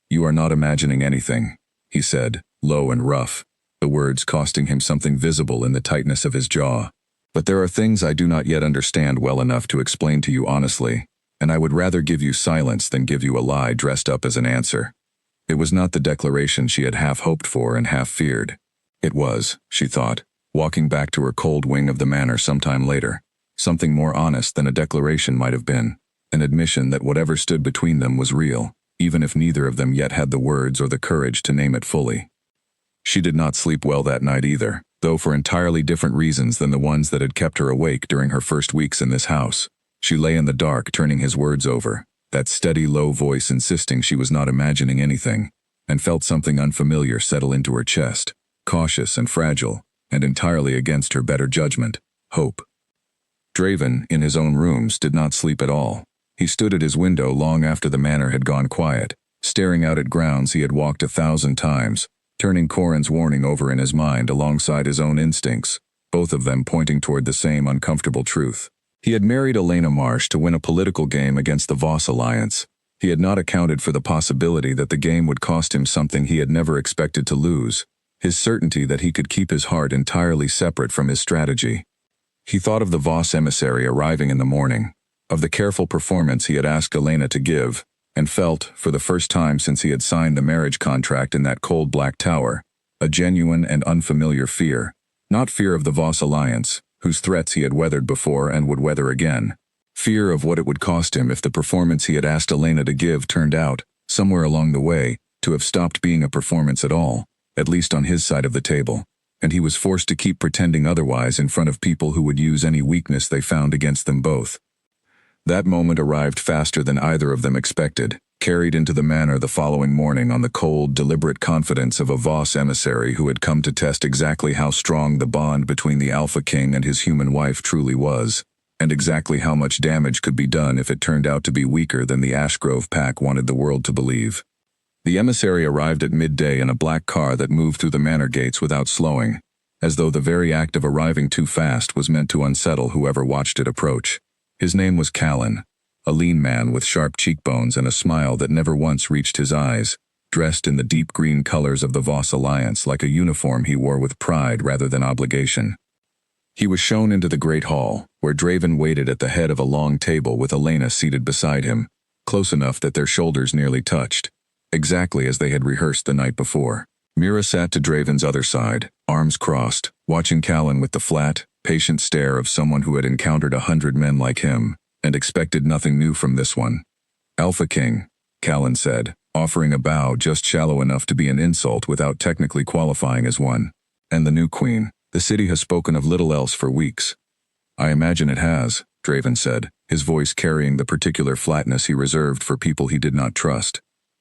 "You are not imagining anything," he said, low and rough, the words costing him something visible in the tightness of his jaw. "But there are things I do not yet understand well enough to explain to you honestly, and I would rather give you silence than give you a lie dressed up as an answer." It was not the declaration she had half hoped for and half feared. It was, she thought, walking back to her cold wing of the manor sometime later, something more honest than a declaration might have been, an admission that whatever stood between them was real, even if neither of them yet had the words or the courage to name it fully. She did not sleep well that night either, though for entirely different reasons than the ones that had kept her awake during her first weeks in this house. She lay in the dark turning his words over, that steady low voice insisting she was not imagining anything, and felt something unfamiliar settle into her chest, cautious and fragile, and entirely against her better judgment, hope. Draven, in his own rooms, did not sleep at all. He stood at his window long after the manor had gone quiet, staring out at grounds he had walked 1,000 times, turning Corin's warning over in his mind alongside his own instincts, both of them pointing toward the same uncomfortable truth. He had married Elena Marsh to win a political game against the Voss Alliance. He had not accounted for the possibility that the game would cost him something he had never expected to lose, his certainty that he could keep his heart entirely separate from his strategy. He thought of the Voss emissary arriving in the morning, of the careful performance he had asked Elena to give, and felt, for the first time since he had signed the marriage contract in that cold black tower, a genuine and unfamiliar fear. Not fear of the Voss alliance, whose threats he had weathered before and would weather again. Fear of what it would cost him if the performance he had asked Elena to give turned out, somewhere along the way, to have stopped being a performance at all, at least on his side of the table, and he was forced to keep pretending otherwise in front of people who would use any weakness they found against them both. That moment arrived faster than either of them expected, carried into the manor the following morning on the cold, deliberate confidence of a Voss emissary who had come to test exactly how strong the bond between the Alpha King and his human wife truly was, and exactly how much damage could be done if it turned out to be weaker than the Ashgrove pack wanted the world to believe. The emissary arrived at midday in a black car that moved through the manor gates without slowing, as though the very act of arriving too fast was meant to unsettle whoever watched it approach. His name was Callan, a lean man with sharp cheekbones and a smile that never once reached his eyes, dressed in the deep green colors of the Voss alliance like a uniform he wore with pride rather than obligation. He was shown into the great hall, where Draven waited at the head of a long table with Elena seated beside him, close enough that their shoulders nearly touched, exactly as they had rehearsed the night before. Mira sat to Draven's other side, arms crossed, watching Callan with the flat, patient stare of someone who had encountered 100 men like him, and expected nothing new from this one. "Alpha King," Callan said, offering a bow just shallow enough to be an insult without technically qualifying as one. "And the new queen. The city has spoken of little else for weeks." "I imagine it has," Draven said, his voice carrying the particular flatness he reserved for people he did not trust.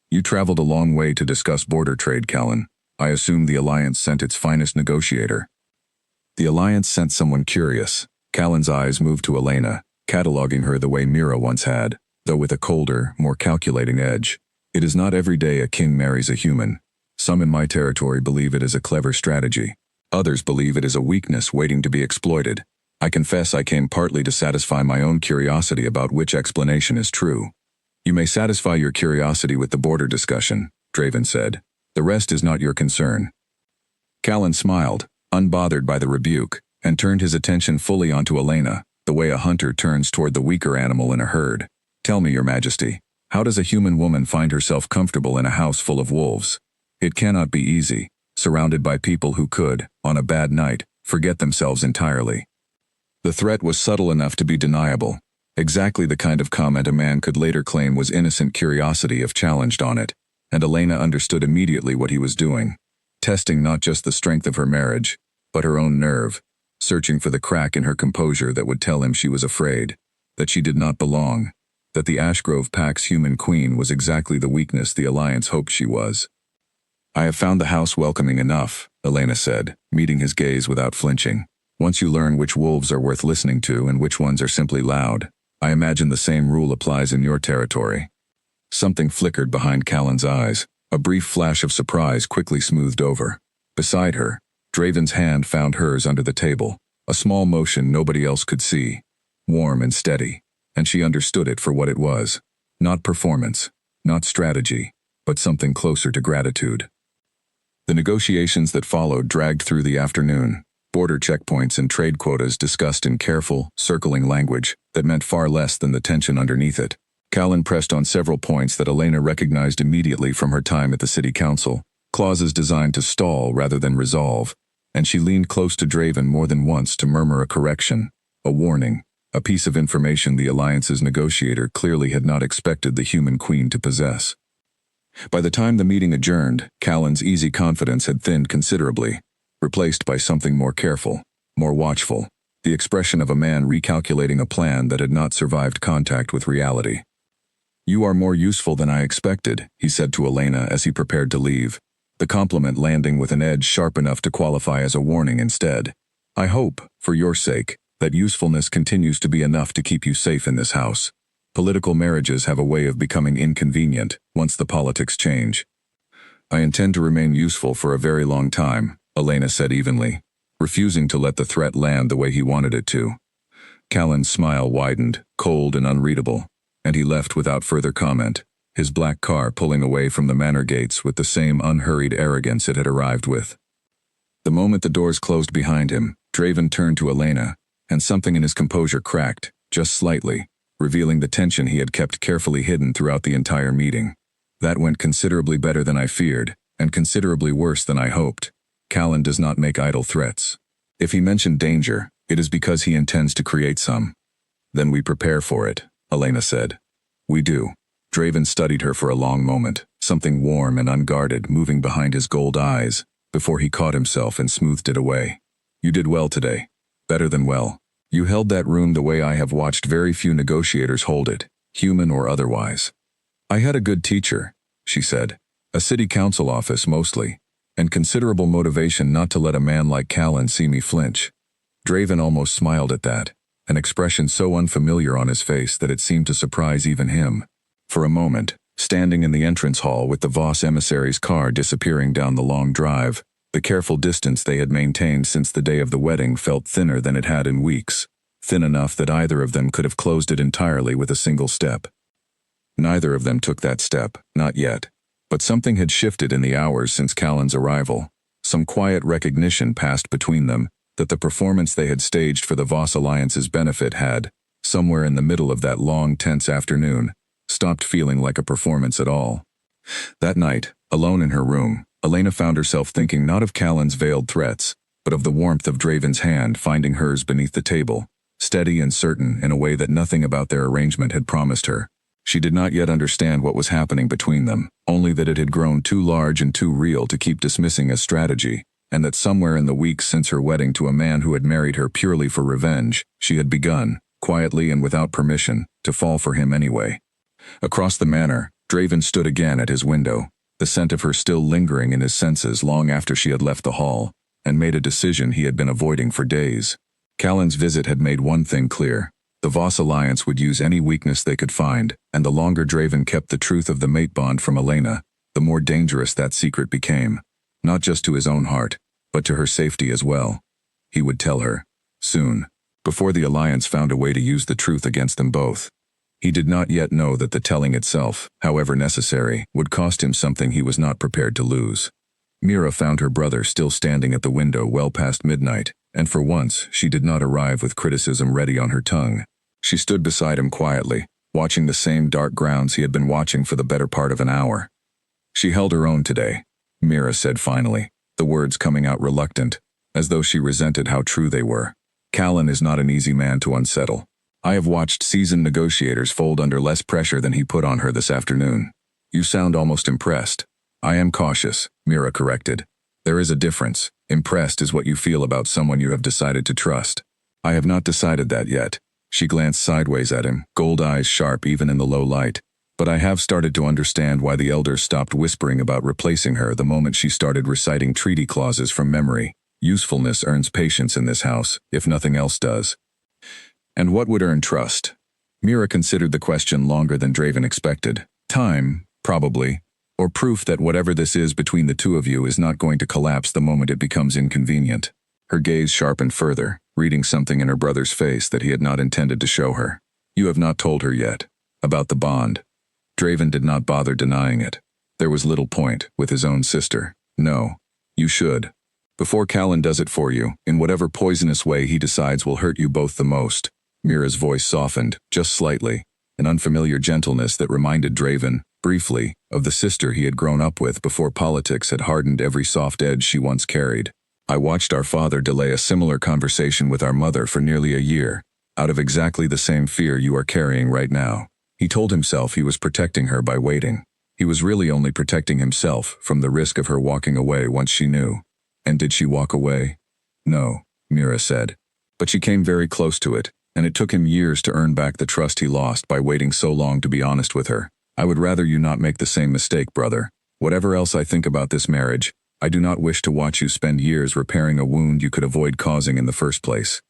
"You traveled a long way to discuss border trade, Callan. I assume the Alliance sent its finest negotiator." "The Alliance sent someone curious." Callan's eyes moved to Elena, cataloging her the way Mira once had, though with a colder, more calculating edge. "It is not every day a king marries a human. Some in my territory believe it is a clever strategy. Others believe it is a weakness waiting to be exploited. I confess I came partly to satisfy my own curiosity about which explanation is true." "You may satisfy your curiosity with the border discussion," Draven said. "The rest is not your concern." Callan smiled, unbothered by the rebuke, and turned his attention fully onto Elena, the way a hunter turns toward the weaker animal in a herd. "Tell me, Your Majesty, how does a human woman find herself comfortable in a house full of wolves? It cannot be easy, surrounded by people who could, on a bad night, forget themselves entirely." The threat was subtle enough to be deniable, exactly the kind of comment a man could later claim was innocent curiosity if challenged on it, and Elena understood immediately what he was doing, testing not just the strength of her marriage, but her own nerve, searching for the crack in her composure that would tell him she was afraid, that she did not belong, that the Ashgrove pack's human queen was exactly the weakness the Alliance hoped she was. "I have found the house welcoming enough," Elena said, meeting his gaze without flinching. "Once you learn which wolves are worth listening to and which ones are simply loud, I imagine the same rule applies in your territory." Something flickered behind Callan's eyes. A brief flash of surprise quickly smoothed over. Beside her, Draven's hand found hers under the table, a small motion nobody else could see, warm and steady, and she understood it for what it was. Not performance, not strategy, but something closer to gratitude. The negotiations that followed dragged through the afternoon, border checkpoints and trade quotas discussed in careful, circling language that meant far less than the tension underneath it. Callan pressed on several points that Elena recognized immediately from her time at the city council, clauses designed to stall rather than resolve, and she leaned close to Draven more than once to murmur a correction, a warning, a piece of information the Alliance's negotiator clearly had not expected the human queen to possess. By the time the meeting adjourned, Callan's easy confidence had thinned considerably, replaced by something more careful, more watchful, the expression of a man recalculating a plan that had not survived contact with reality. "You are more useful than I expected," he said to Elena as he prepared to leave, the compliment landing with an edge sharp enough to qualify as a warning instead. "I hope, for your sake, that usefulness continues to be enough to keep you safe in this house. Political marriages have a way of becoming inconvenient once the politics change." "I intend to remain useful for a very long time," Elena said evenly, refusing to let the threat land the way he wanted it to. Callan's smile widened, cold and unreadable, and he left without further comment, his black car pulling away from the manor gates with the same unhurried arrogance it had arrived with. The moment the doors closed behind him, Draven turned to Elena, and something in his composure cracked, just slightly, revealing the tension he had kept carefully hidden throughout the entire meeting. "That went considerably better than I feared, and considerably worse than I hoped." Callan does not make idle threats. If he mentioned danger, it is because he intends to create some. Then we prepare for it, Elena said. We do. Draven studied her for a long moment, something warm and unguarded moving behind his gold eyes, before he caught himself and smoothed it away. You did well today. Better than well. You held that room the way I have watched very few negotiators hold it, human or otherwise. I had a good teacher, she said. A city council office mostly, and considerable motivation not to let a man like Callan see me flinch. Draven almost smiled at that, an expression so unfamiliar on his face that it seemed to surprise even him. For a moment, standing in the entrance hall with the Voss emissary's car disappearing down the long drive, the careful distance they had maintained since the day of the wedding felt thinner than it had in weeks, thin enough that either of them could have closed it entirely with a single step. Neither of them took that step, not yet. But something had shifted in the hours since Callan's arrival. Some quiet recognition passed between them that the performance they had staged for the Voss Alliance's benefit had, somewhere in the middle of that long, tense afternoon, stopped feeling like a performance at all. That night, alone in her room, Elena found herself thinking not of Callan's veiled threats, but of the warmth of Draven's hand finding hers beneath the table, steady and certain in a way that nothing about their arrangement had promised her. She did not yet understand what was happening between them, only that it had grown too large and too real to keep dismissing as strategy, and that somewhere in the weeks since her wedding to a man who had married her purely for revenge, she had begun, quietly and without permission, to fall for him anyway. Across the manor, Draven stood again at his window, the scent of her still lingering in his senses long after she had left the hall, and made a decision he had been avoiding for days. Callan's visit had made one thing clear. The Voss Alliance would use any weakness they could find, and the longer Draven kept the truth of the mate bond from Elena, the more dangerous that secret became, not just to his own heart, but to her safety as well. He would tell her, soon, before the Alliance found a way to use the truth against them both. He did not yet know that the telling itself, however necessary, would cost him something he was not prepared to lose. Mira found her brother still standing at the window well past midnight, and for once she did not arrive with criticism ready on her tongue. She stood beside him quietly, watching the same dark grounds he had been watching for the better part of an hour. She held her own today, Mira said finally, the words coming out reluctant, as though she resented how true they were. Callan is not an easy man to unsettle. I have watched seasoned negotiators fold under less pressure than he put on her this afternoon. You sound almost impressed. I am cautious, Mira corrected. There is a difference. Impressed is what you feel about someone you have decided to trust. I have not decided that yet. She glanced sideways at him, gold eyes sharp even in the low light. But I have started to understand why the elders stopped whispering about replacing her the moment she started reciting treaty clauses from memory. Usefulness earns patience in this house, if nothing else does. And what would earn trust? Mira considered the question longer than Draven expected. Time, probably, or proof that whatever this is between the two of you is not going to collapse the moment it becomes inconvenient. Her gaze sharpened further, reading something in her brother's face that he had not intended to show her. You have not told her yet. About the bond. Draven did not bother denying it. There was little point, with his own sister. No. You should. Before Callan does it for you, in whatever poisonous way he decides will hurt you both the most. Mira's voice softened, just slightly, an unfamiliar gentleness that reminded Draven, briefly, of the sister he had grown up with before politics had hardened every soft edge she once carried. I watched our father delay a similar conversation with our mother for nearly a year, out of exactly the same fear you are carrying right now. He told himself he was protecting her by waiting. He was really only protecting himself from the risk of her walking away once she knew. And did she walk away? No, Mira said. But she came very close to it, and it took him years to earn back the trust he lost by waiting so long to be honest with her. I would rather you not make the same mistake, brother. Whatever else I think about this marriage, I do not wish to watch you spend years repairing a wound you could avoid causing in the first place.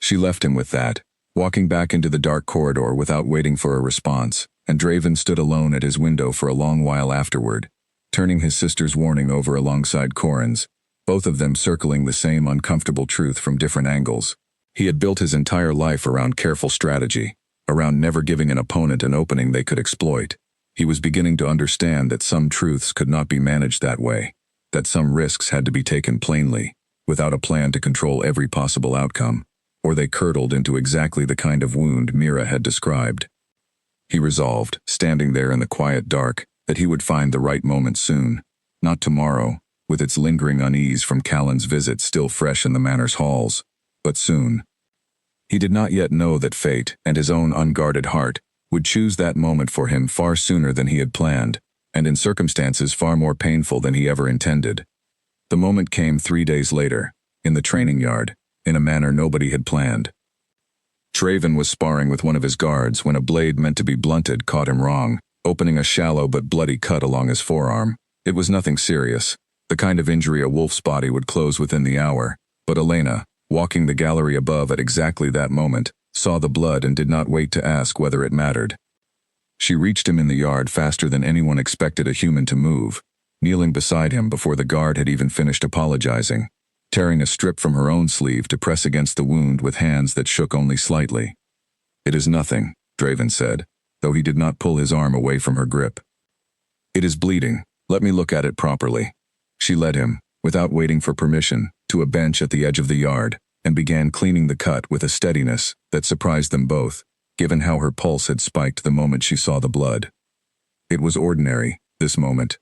She left him with that, walking back into the dark corridor without waiting for a response, and Draven stood alone at his window for a long while afterward, turning his sister's warning over alongside Corin's, both of them circling the same uncomfortable truth from different angles. He had built his entire life around careful strategy, around never giving an opponent an opening they could exploit. He was beginning to understand that some truths could not be managed that way, that some risks had to be taken plainly, without a plan to control every possible outcome, or they curdled into exactly the kind of wound Mira had described. He resolved, standing there in the quiet dark, that he would find the right moment soon. Not tomorrow, with its lingering unease from Callan's visit still fresh in the manor's halls. But soon. He did not yet know that fate, and his own unguarded heart, would choose that moment for him far sooner than he had planned, and in circumstances far more painful than he ever intended. The moment came 3 days later, in the training yard, in a manner nobody had planned. Draven was sparring with one of his guards when a blade meant to be blunted caught him wrong, opening a shallow but bloody cut along his forearm. It was nothing serious, the kind of injury a wolf's body would close within the hour, but Elena, walking the gallery above at exactly that moment, saw the blood and did not wait to ask whether it mattered. She reached him in the yard faster than anyone expected a human to move, kneeling beside him before the guard had even finished apologizing, tearing a strip from her own sleeve to press against the wound with hands that shook only slightly. "It is nothing," Draven said, though he did not pull his arm away from her grip. "It is bleeding. Let me look at it properly." She led him, without waiting for permission, to a bench at the edge of the yard, and began cleaning the cut with a steadiness that surprised them both, given how her pulse had spiked the moment she saw the blood. It was ordinary, this moment.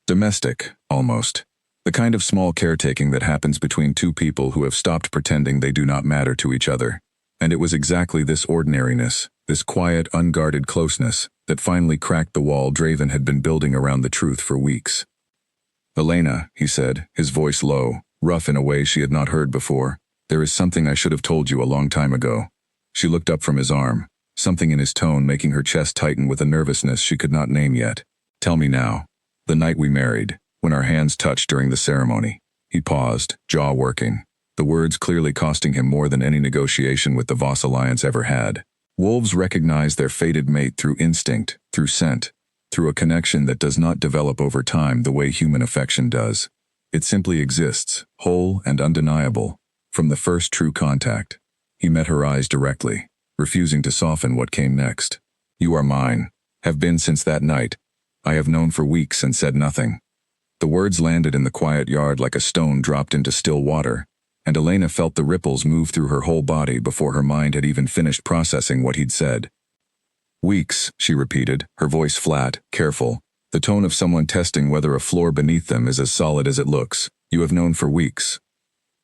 Domestic, almost. The kind of small caretaking that happens between two people who have stopped pretending they do not matter to each other. And it was exactly this ordinariness, this quiet, unguarded closeness, that finally cracked the wall Draven had been building around the truth for weeks. "Elena," he said, his voice low, rough in a way she had not heard before, "there is something I should have told you a long time ago." She looked up from his arm, something in his tone making her chest tighten with a nervousness she could not name yet. "Tell me now. The night we married, when our hands touched during the ceremony." He paused, jaw working, the words clearly costing him more than any negotiation with the Voss alliance ever had. Wolves recognize their fated mate through instinct, through scent, through a connection that does not develop over time the way human affection does. It simply exists, whole and undeniable, from the first true contact. He met her eyes directly, refusing to soften what came next. "You are mine, have been since that night. I have known for weeks and said nothing." The words landed in the quiet yard like a stone dropped into still water, and Elena felt the ripples move through her whole body before her mind had even finished processing what he'd said. "Weeks," she repeated, her voice flat, careful, the tone of someone testing whether a floor beneath them is as solid as it looks. "You have known for weeks."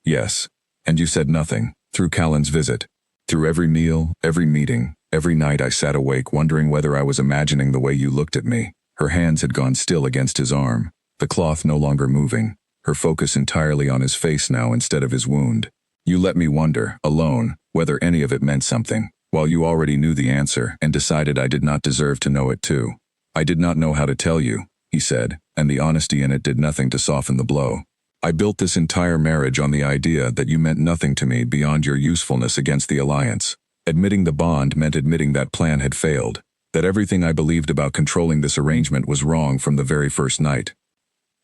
"Yes. And you said nothing, through Callan's visit. Through every meal, every meeting, every night I sat awake wondering whether I was imagining the way you looked at me." Her hands had gone still against his arm, the cloth no longer moving, her focus entirely on his face now instead of his wound. "You let me wonder, alone, whether any of it meant something, while you already knew the answer and decided I did not deserve to know it too. I did not know how to tell you," he said, and the honesty in it did nothing to soften the blow. "I built this entire marriage on the idea that you meant nothing to me beyond your usefulness against the alliance. Admitting the bond meant admitting that plan had failed, that everything I believed about controlling this arrangement was wrong from the very first night."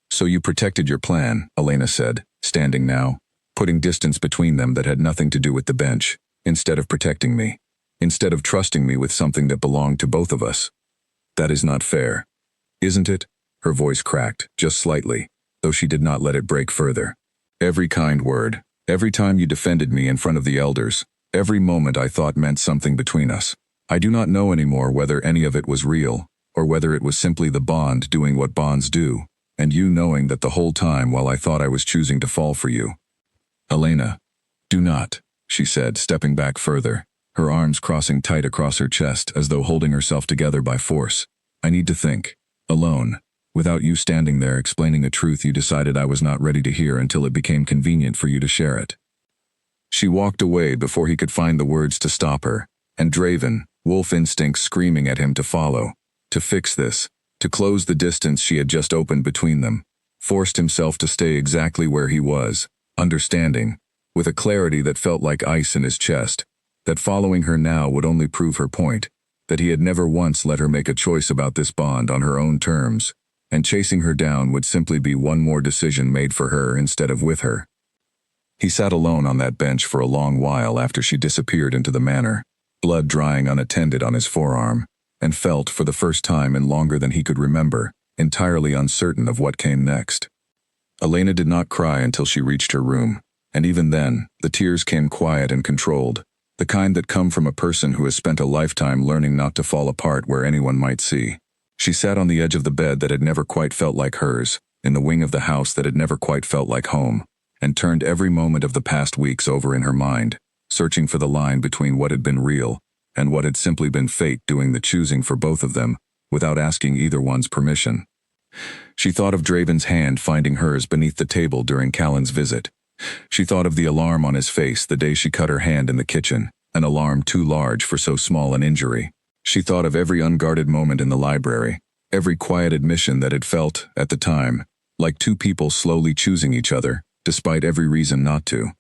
"So you protected your plan," Elena said, standing now, putting distance between them that had nothing to do with the bench, "instead of protecting me. Instead of trusting me with something that belonged to both of us. That is not fair. Isn't it?" Her voice cracked, just slightly, though she did not let it break further. "Every kind word, every time you defended me in front of the elders, every moment I thought meant something between us. I do not know anymore whether any of it was real, or whether it was simply the bond doing what bonds do, and you knowing that the whole time while I thought I was choosing to fall for you." "Elena, do not," she said, stepping back further, her arms crossing tight across her chest as though holding herself together by force. "I need to think, alone, without you standing there explaining a truth you decided I was not ready to hear until it became convenient for you to share it." She walked away before he could find the words to stop her, and Draven, wolf instinct screaming at him to follow, to fix this, to close the distance she had just opened between them, forced himself to stay exactly where he was, understanding, with a clarity that felt like ice in his chest, that following her now would only prove her point, that he had never once let her make a choice about this bond on her own terms, and chasing her down would simply be one more decision made for her instead of with her. He sat alone on that bench for a long while after she disappeared into the manor, blood drying unattended on his forearm, and felt, for the first time in longer than he could remember, entirely uncertain of what came next. Elena did not cry until she reached her room, and even then, the tears came quiet and controlled, the kind that come from a person who has spent a lifetime learning not to fall apart where anyone might see. She sat on the edge of the bed that had never quite felt like hers, in the wing of the house that had never quite felt like home, and turned every moment of the past weeks over in her mind, searching for the line between what had been real and what had simply been fate doing the choosing for both of them, without asking either one's permission. She thought of Draven's hand finding hers beneath the table during Callan's visit. She thought of the alarm on his face the day she cut her hand in the kitchen, an alarm too large for so small an injury. She thought of every unguarded moment in the library, every quiet admission that had felt, at the time, like two people slowly choosing each other, despite every reason not to.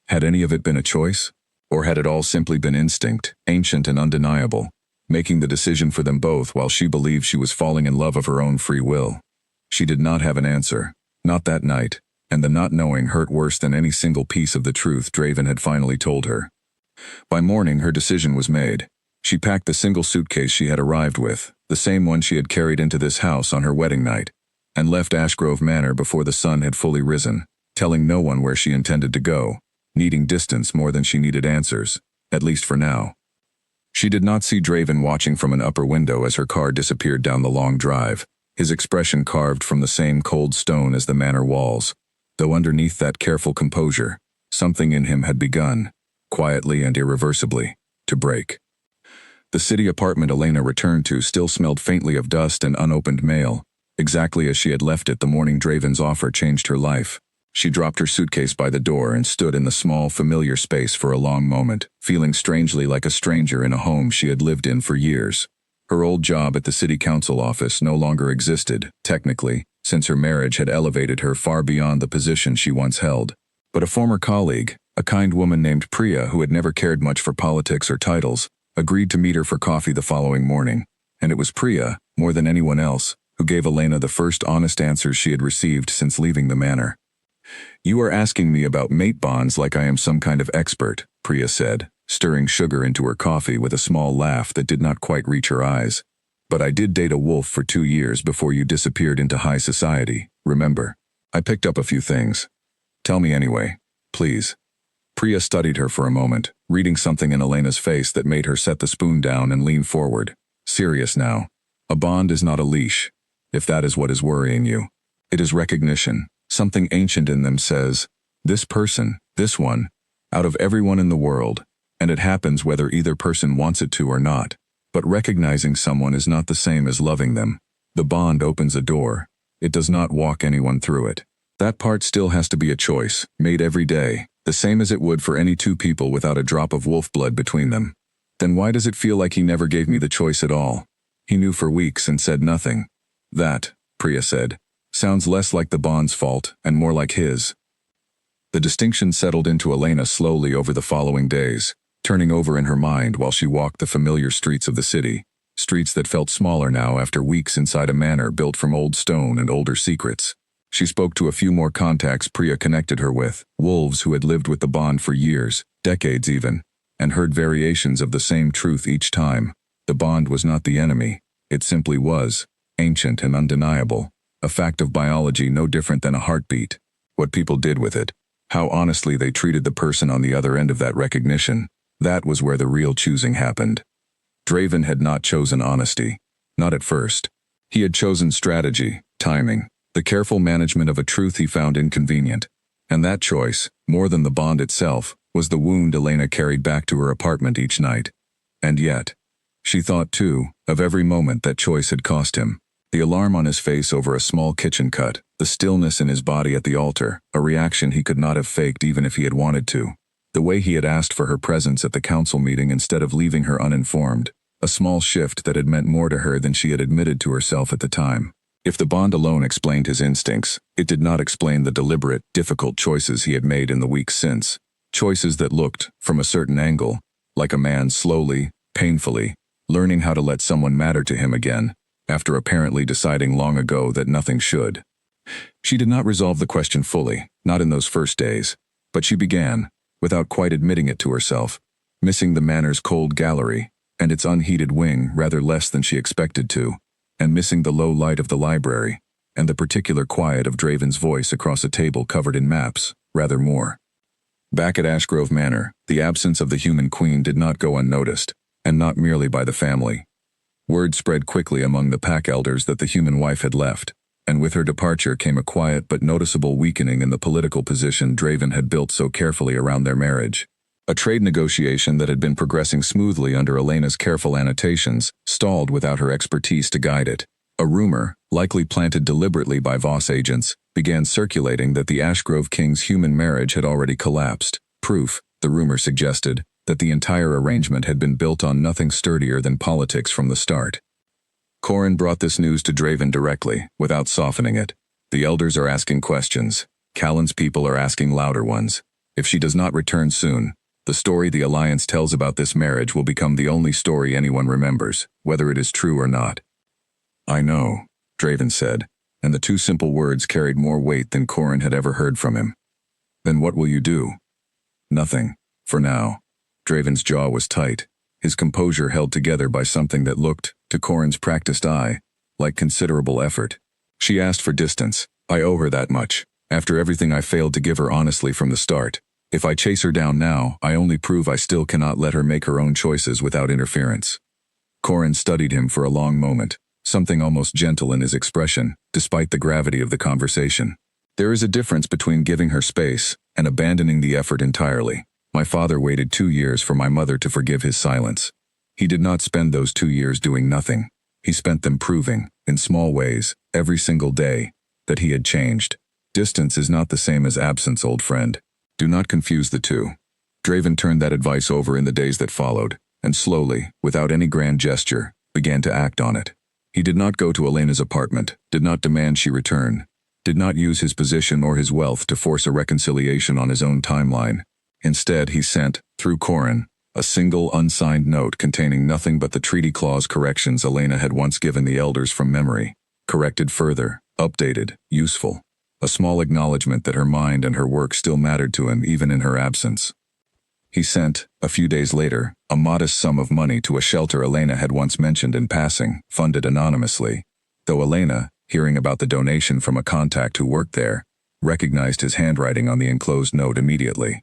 Had any of it been a choice? Or had it all simply been instinct, ancient and undeniable, making the decision for them both while she believed she was falling in love of her own free will? She did not have an answer, not that night, and the not knowing hurt worse than any single piece of the truth Draven had finally told her. By morning, her decision was made. She packed the single suitcase she had arrived with, the same one she had carried into this house on her wedding night, and left Ashgrove Manor before the sun had fully risen, telling no one where she intended to go, needing distance more than she needed answers, at least for now. She did not see Draven watching from an upper window as her car disappeared down the long drive, his expression carved from the same cold stone as the manor walls, though underneath that careful composure, something in him had begun, quietly and irreversibly, to break. The city apartment Elena returned to still smelled faintly of dust and unopened mail, exactly as she had left it the morning Draven's offer changed her life. She dropped her suitcase by the door and stood in the small, familiar space for a long moment, feeling strangely like a stranger in a home she had lived in for years. Her old job at the city council office no longer existed, technically, since her marriage had elevated her far beyond the position she once held. But a former colleague, a kind woman named Priya who had never cared much for politics or titles, agreed to meet her for coffee the following morning, and it was Priya, more than anyone else, who gave Elena the first honest answers she had received since leaving the manor. "You are asking me about mate bonds like I am some kind of expert," Priya said, stirring sugar into her coffee with a small laugh that did not quite reach her eyes. "But I did date a wolf for 2 years before you disappeared into high society, remember? I picked up a few things. Tell me anyway, please." Priya studied her for a moment, reading something in Elena's face that made her set the spoon down and lean forward. "Serious now. A bond is not a leash, if that is what is worrying you. It is recognition. Something ancient in them says, this person, this one, out of everyone in the world, and it happens whether either person wants it to or not. But recognizing someone is not the same as loving them. The bond opens a door. It does not walk anyone through it. That part still has to be a choice, made every day, the same as it would for any two people without a drop of wolf blood between them. Then why does it feel like he never gave me the choice at all? He knew for weeks and said nothing. That, Priya said, sounds less like the bond's fault and more like his." The distinction settled into Elena slowly over the following days, turning over in her mind while she walked the familiar streets of the city, streets that felt smaller now after weeks inside a manor built from old stone and older secrets. She spoke to a few more contacts Priya connected her with, wolves who had lived with the bond for years, decades even, and heard variations of the same truth each time. The bond was not the enemy, it simply was, ancient and undeniable, a fact of biology no different than a heartbeat. What people did with it, how honestly they treated the person on the other end of that recognition, that was where the real choosing happened. Draven had not chosen honesty, not at first. He had chosen strategy, timing, the careful management of a truth he found inconvenient. And that choice, more than the bond itself, was the wound Elena carried back to her apartment each night. And yet, she thought too, of every moment that choice had cost him. The alarm on his face over a small kitchen cut, the stillness in his body at the altar, a reaction he could not have faked even if he had wanted to. The way he had asked for her presence at the council meeting instead of leaving her uninformed, a small shift that had meant more to her than she had admitted to herself at the time. If the bond alone explained his instincts, it did not explain the deliberate, difficult choices he had made in the weeks since. Choices that looked, from a certain angle, like a man slowly, painfully, learning how to let someone matter to him again, after apparently deciding long ago that nothing should. She did not resolve the question fully, not in those first days, but she began, without quite admitting it to herself, missing the manor's cold gallery, and its unheated wing rather less than she expected to, and missing the low light of the library, and the particular quiet of Draven's voice across a table covered in maps, rather more. Back at Ashgrove Manor, the absence of the human queen did not go unnoticed, and not merely by the family. Word spread quickly among the pack elders that the human wife had left. And with her departure came a quiet but noticeable weakening in the political position Draven had built so carefully around their marriage. A trade negotiation that had been progressing smoothly under Elena's careful annotations stalled without her expertise to guide it. A rumor, likely planted deliberately by Voss agents, began circulating that the Ashgrove King's human marriage had already collapsed. Proof, the rumor suggested, that the entire arrangement had been built on nothing sturdier than politics from the start. Corin brought this news to Draven directly, without softening it. The elders are asking questions. Callan's people are asking louder ones. If she does not return soon, the story the Alliance tells about this marriage will become the only story anyone remembers, whether it is true or not. I know, Draven said, and the two simple words carried more weight than Corin had ever heard from him. Then what will you do? Nothing, for now. Draven's jaw was tight, his composure held together by something that looked, to Corin's practiced eye, like considerable effort. She asked for distance. I owe her that much, after everything I failed to give her honestly from the start. If I chase her down now, I only prove I still cannot let her make her own choices without interference. Corin studied him for a long moment, something almost gentle in his expression, despite the gravity of the conversation. There is a difference between giving her space and abandoning the effort entirely. My father waited 2 years for my mother to forgive his silence. He did not spend those 2 years doing nothing. He spent them proving, in small ways, every single day, that he had changed. Distance is not the same as absence, old friend. Do not confuse the two. Draven turned that advice over in the days that followed, and slowly, without any grand gesture, began to act on it. He did not go to Elena's apartment, did not demand she return, did not use his position or his wealth to force a reconciliation on his own timeline. Instead, he sent, through Corin, a single unsigned note containing nothing but the treaty clause corrections Elena had once given the elders from memory, corrected further, updated, useful. A small acknowledgement that her mind and her work still mattered to him even in her absence. He sent, a few days later, a modest sum of money to a shelter Elena had once mentioned in passing, funded anonymously, though Elena, hearing about the donation from a contact who worked there, recognized his handwriting on the enclosed note immediately.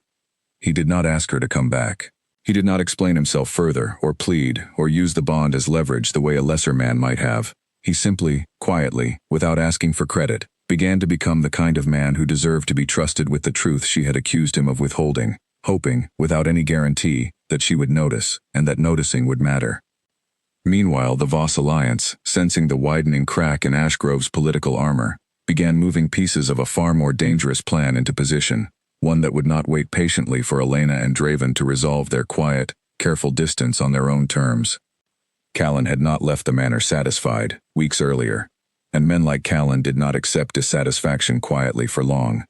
He did not ask her to come back. He did not explain himself further, or plead, or use the bond as leverage the way a lesser man might have. He simply, quietly, without asking for credit, began to become the kind of man who deserved to be trusted with the truth she had accused him of withholding, hoping, without any guarantee, that she would notice, and that noticing would matter. Meanwhile, the Voss Alliance, sensing the widening crack in Ashgrove's political armor, began moving pieces of a far more dangerous plan into position, one that would not wait patiently for Elena and Draven to resolve their quiet, careful distance on their own terms. Callan had not left the manor satisfied, weeks earlier, and men like Callan did not accept dissatisfaction quietly for long.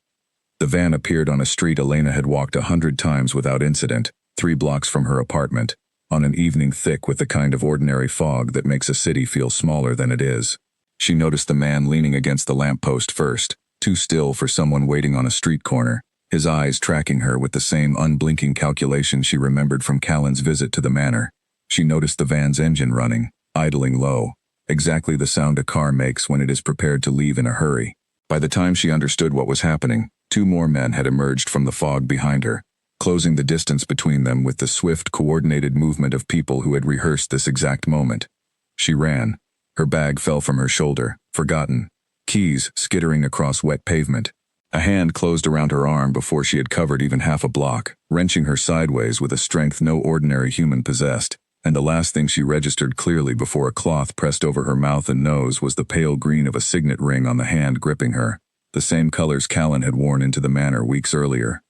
The van appeared on a street Elena had walked 100 times without incident, 3 blocks from her apartment, on an evening thick with the kind of ordinary fog that makes a city feel smaller than it is. She noticed the man leaning against the lamppost first, too still for someone waiting on a street corner, his eyes tracking her with the same unblinking calculation she remembered from Callan's visit to the manor. She noticed the van's engine running, idling low, exactly the sound a car makes when it is prepared to leave in a hurry. By the time she understood what was happening, 2 more men had emerged from the fog behind her, closing the distance between them with the swift, coordinated movement of people who had rehearsed this exact moment. She ran. Her bag fell from her shoulder, forgotten, keys skittering across wet pavement. A hand closed around her arm before she had covered even half a block, wrenching her sideways with a strength no ordinary human possessed. And the last thing she registered clearly before a cloth pressed over her mouth and nose was the pale green of a signet ring on the hand gripping her, the same colors Callan had worn into the manor weeks earlier.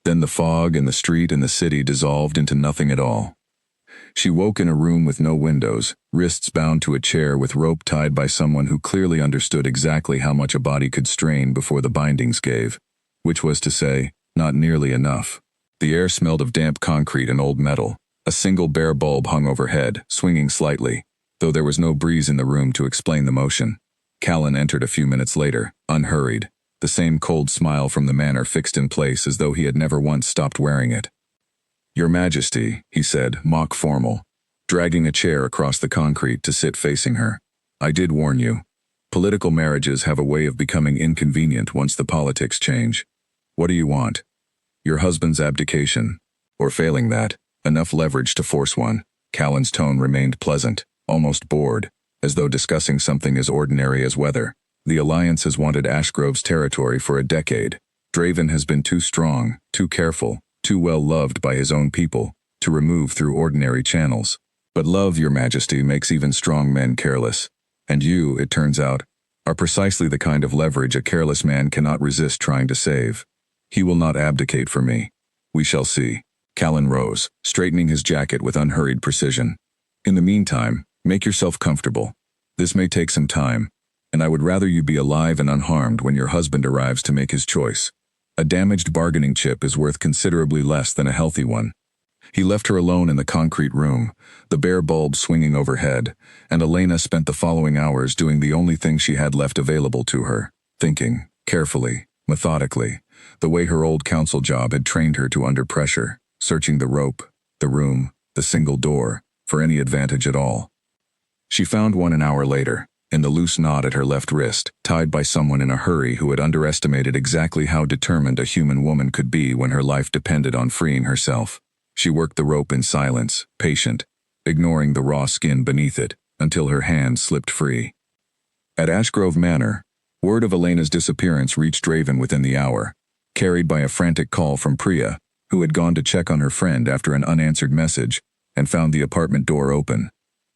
Then the fog and the street and the city dissolved into nothing at all. She woke in a room with no windows, wrists bound to a chair with rope tied by someone who clearly understood exactly how much a body could strain before the bindings gave, which was to say, not nearly enough. The air smelled of damp concrete and old metal. A single bare bulb hung overhead, swinging slightly, though there was no breeze in the room to explain the motion. Callan entered a few minutes later, unhurried, the same cold smile from the manor fixed in place as though he had never once stopped wearing it. "Your Majesty," he said, mock formal, dragging a chair across the concrete to sit facing her. "I did warn you. Political marriages have a way of becoming inconvenient once the politics change. What do you want? Your husband's abdication, or failing that, enough leverage to force one." Callan's tone remained pleasant, almost bored, as though discussing something as ordinary as weather. The Alliance has wanted Ashgrove's territory for a decade. Draven has been too strong, too careful, too well loved by his own people, to remove through ordinary channels. But love, Your Majesty, makes even strong men careless. And you, it turns out, are precisely the kind of leverage a careless man cannot resist trying to save. He will not abdicate for me. We shall see. Callan rose, straightening his jacket with unhurried precision. In the meantime, make yourself comfortable. This may take some time, and I would rather you be alive and unharmed when your husband arrives to make his choice. A damaged bargaining chip is worth considerably less than a healthy one. He left her alone in the concrete room, the bare bulb swinging overhead, and Elena spent the following hours doing the only thing she had left available to her, thinking, carefully, methodically, the way her old council job had trained her to under pressure, searching the rope, the room, the single door, for any advantage at all. She found one an hour later, in the loose knot at her left wrist, tied by someone in a hurry who had underestimated exactly how determined a human woman could be when her life depended on freeing herself. She worked the rope in silence, patient, ignoring the raw skin beneath it, until her hand slipped free. At Ashgrove Manor, word of Elena's disappearance reached Draven within the hour, carried by a frantic call from Priya, who had gone to check on her friend after an unanswered message, and found the apartment door open.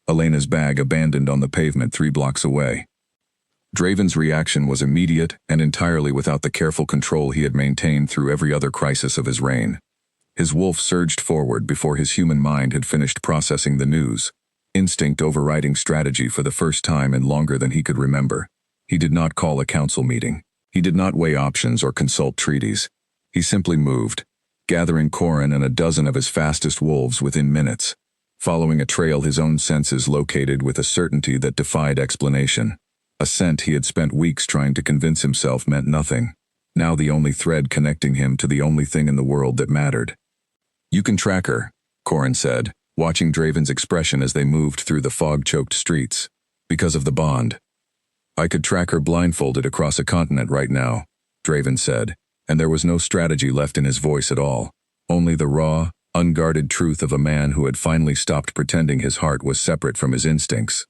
Elena's bag abandoned on the pavement 3 blocks away. Draven's reaction was immediate and entirely without the careful control he had maintained through every other crisis of his reign. His wolf surged forward before his human mind had finished processing the news, instinct overriding strategy for the first time in longer than he could remember. He did not call a council meeting. He did not weigh options or consult treaties. He simply moved, gathering Corin and a dozen of his fastest wolves within minutes, following a trail his own senses located with a certainty that defied explanation. A scent he had spent weeks trying to convince himself meant nothing, now the only thread connecting him to the only thing in the world that mattered. You can track her, Corin said, watching Draven's expression as they moved through the fog-choked streets. Because of the bond. I could track her blindfolded across a continent right now, Draven said, and there was no strategy left in his voice at all, only the raw, unguarded truth of a man who had finally stopped pretending his heart was separate from his instincts.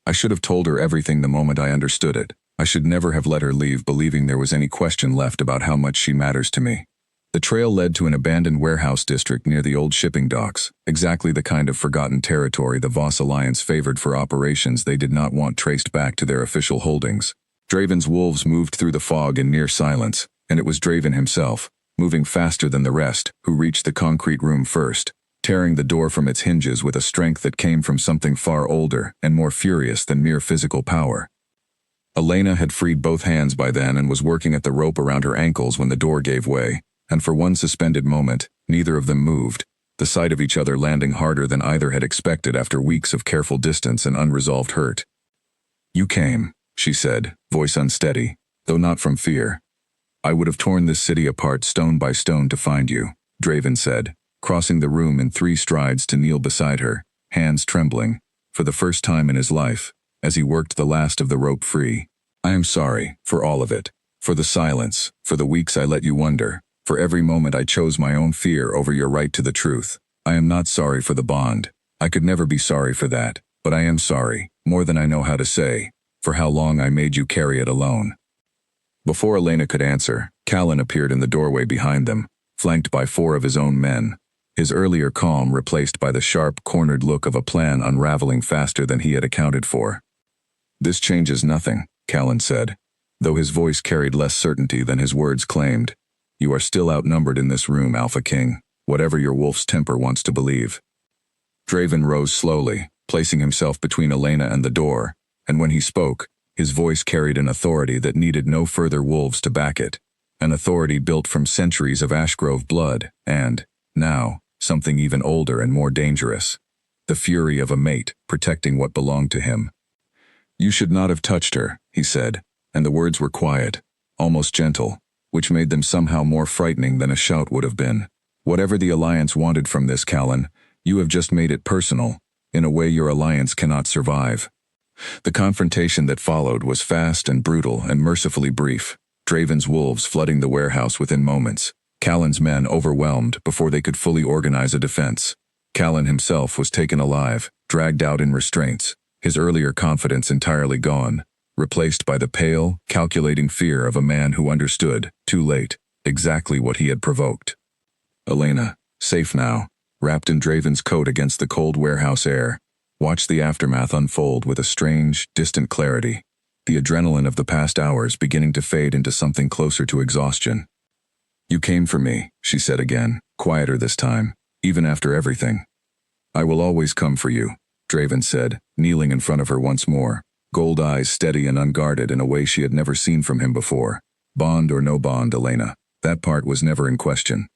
I should have told her everything the moment I understood it. I should never have let her leave believing there was any question left about how much she matters to me. The trail led to an abandoned warehouse district near the old shipping docks, exactly the kind of forgotten territory the Voss Alliance favored for operations they did not want traced back to their official holdings. Draven's wolves moved through the fog in near silence, and it was Draven himself, moving faster than the rest, who reached the concrete room first, tearing the door from its hinges with a strength that came from something far older and more furious than mere physical power. Elena had freed both hands by then and was working at the rope around her ankles when the door gave way, and for one suspended moment, neither of them moved, the sight of each other landing harder than either had expected after weeks of careful distance and unresolved hurt. You came, she said, voice unsteady, though not from fear. I would have torn this city apart stone by stone to find you, Draven said, crossing the room in 3 strides to kneel beside her, hands trembling, for the first time in his life, as he worked the last of the rope free. I am sorry, for all of it, for the silence, for the weeks I let you wonder, for every moment I chose my own fear over your right to the truth. I am not sorry for the bond. I could never be sorry for that, but I am sorry, more than I know how to say, for how long I made you carry it alone. Before Elena could answer, Callan appeared in the doorway behind them, flanked by 4 of his own men, his earlier calm replaced by the sharp, cornered look of a plan unraveling faster than he had accounted for. This changes nothing, Callan said, though his voice carried less certainty than his words claimed. You are still outnumbered in this room, Alpha King, whatever your wolf's temper wants to believe. Draven rose slowly, placing himself between Elena and the door, and when he spoke, his voice carried an authority that needed no further wolves to back it, an authority built from centuries of Ashgrove blood, and, now, something even older and more dangerous. The fury of a mate, protecting what belonged to him. You should not have touched her, he said, and the words were quiet, almost gentle, which made them somehow more frightening than a shout would have been. Whatever the Alliance wanted from this, Callan, you have just made it personal, in a way your Alliance cannot survive. The confrontation that followed was fast and brutal and mercifully brief, Draven's wolves flooding the warehouse within moments, Callan's men overwhelmed before they could fully organize a defense. Callan himself was taken alive, dragged out in restraints, his earlier confidence entirely gone, replaced by the pale, calculating fear of a man who understood, too late, exactly what he had provoked. Elena, safe now, wrapped in Draven's coat against the cold warehouse air, watched the aftermath unfold with a strange, distant clarity, the adrenaline of the past hours beginning to fade into something closer to exhaustion. "You came for me," she said again, quieter this time, even after everything. "I will always come for you," Draven said, kneeling in front of her once more, gold eyes steady and unguarded in a way she had never seen from him before. "Bond or no bond, Elena, that part was never in question.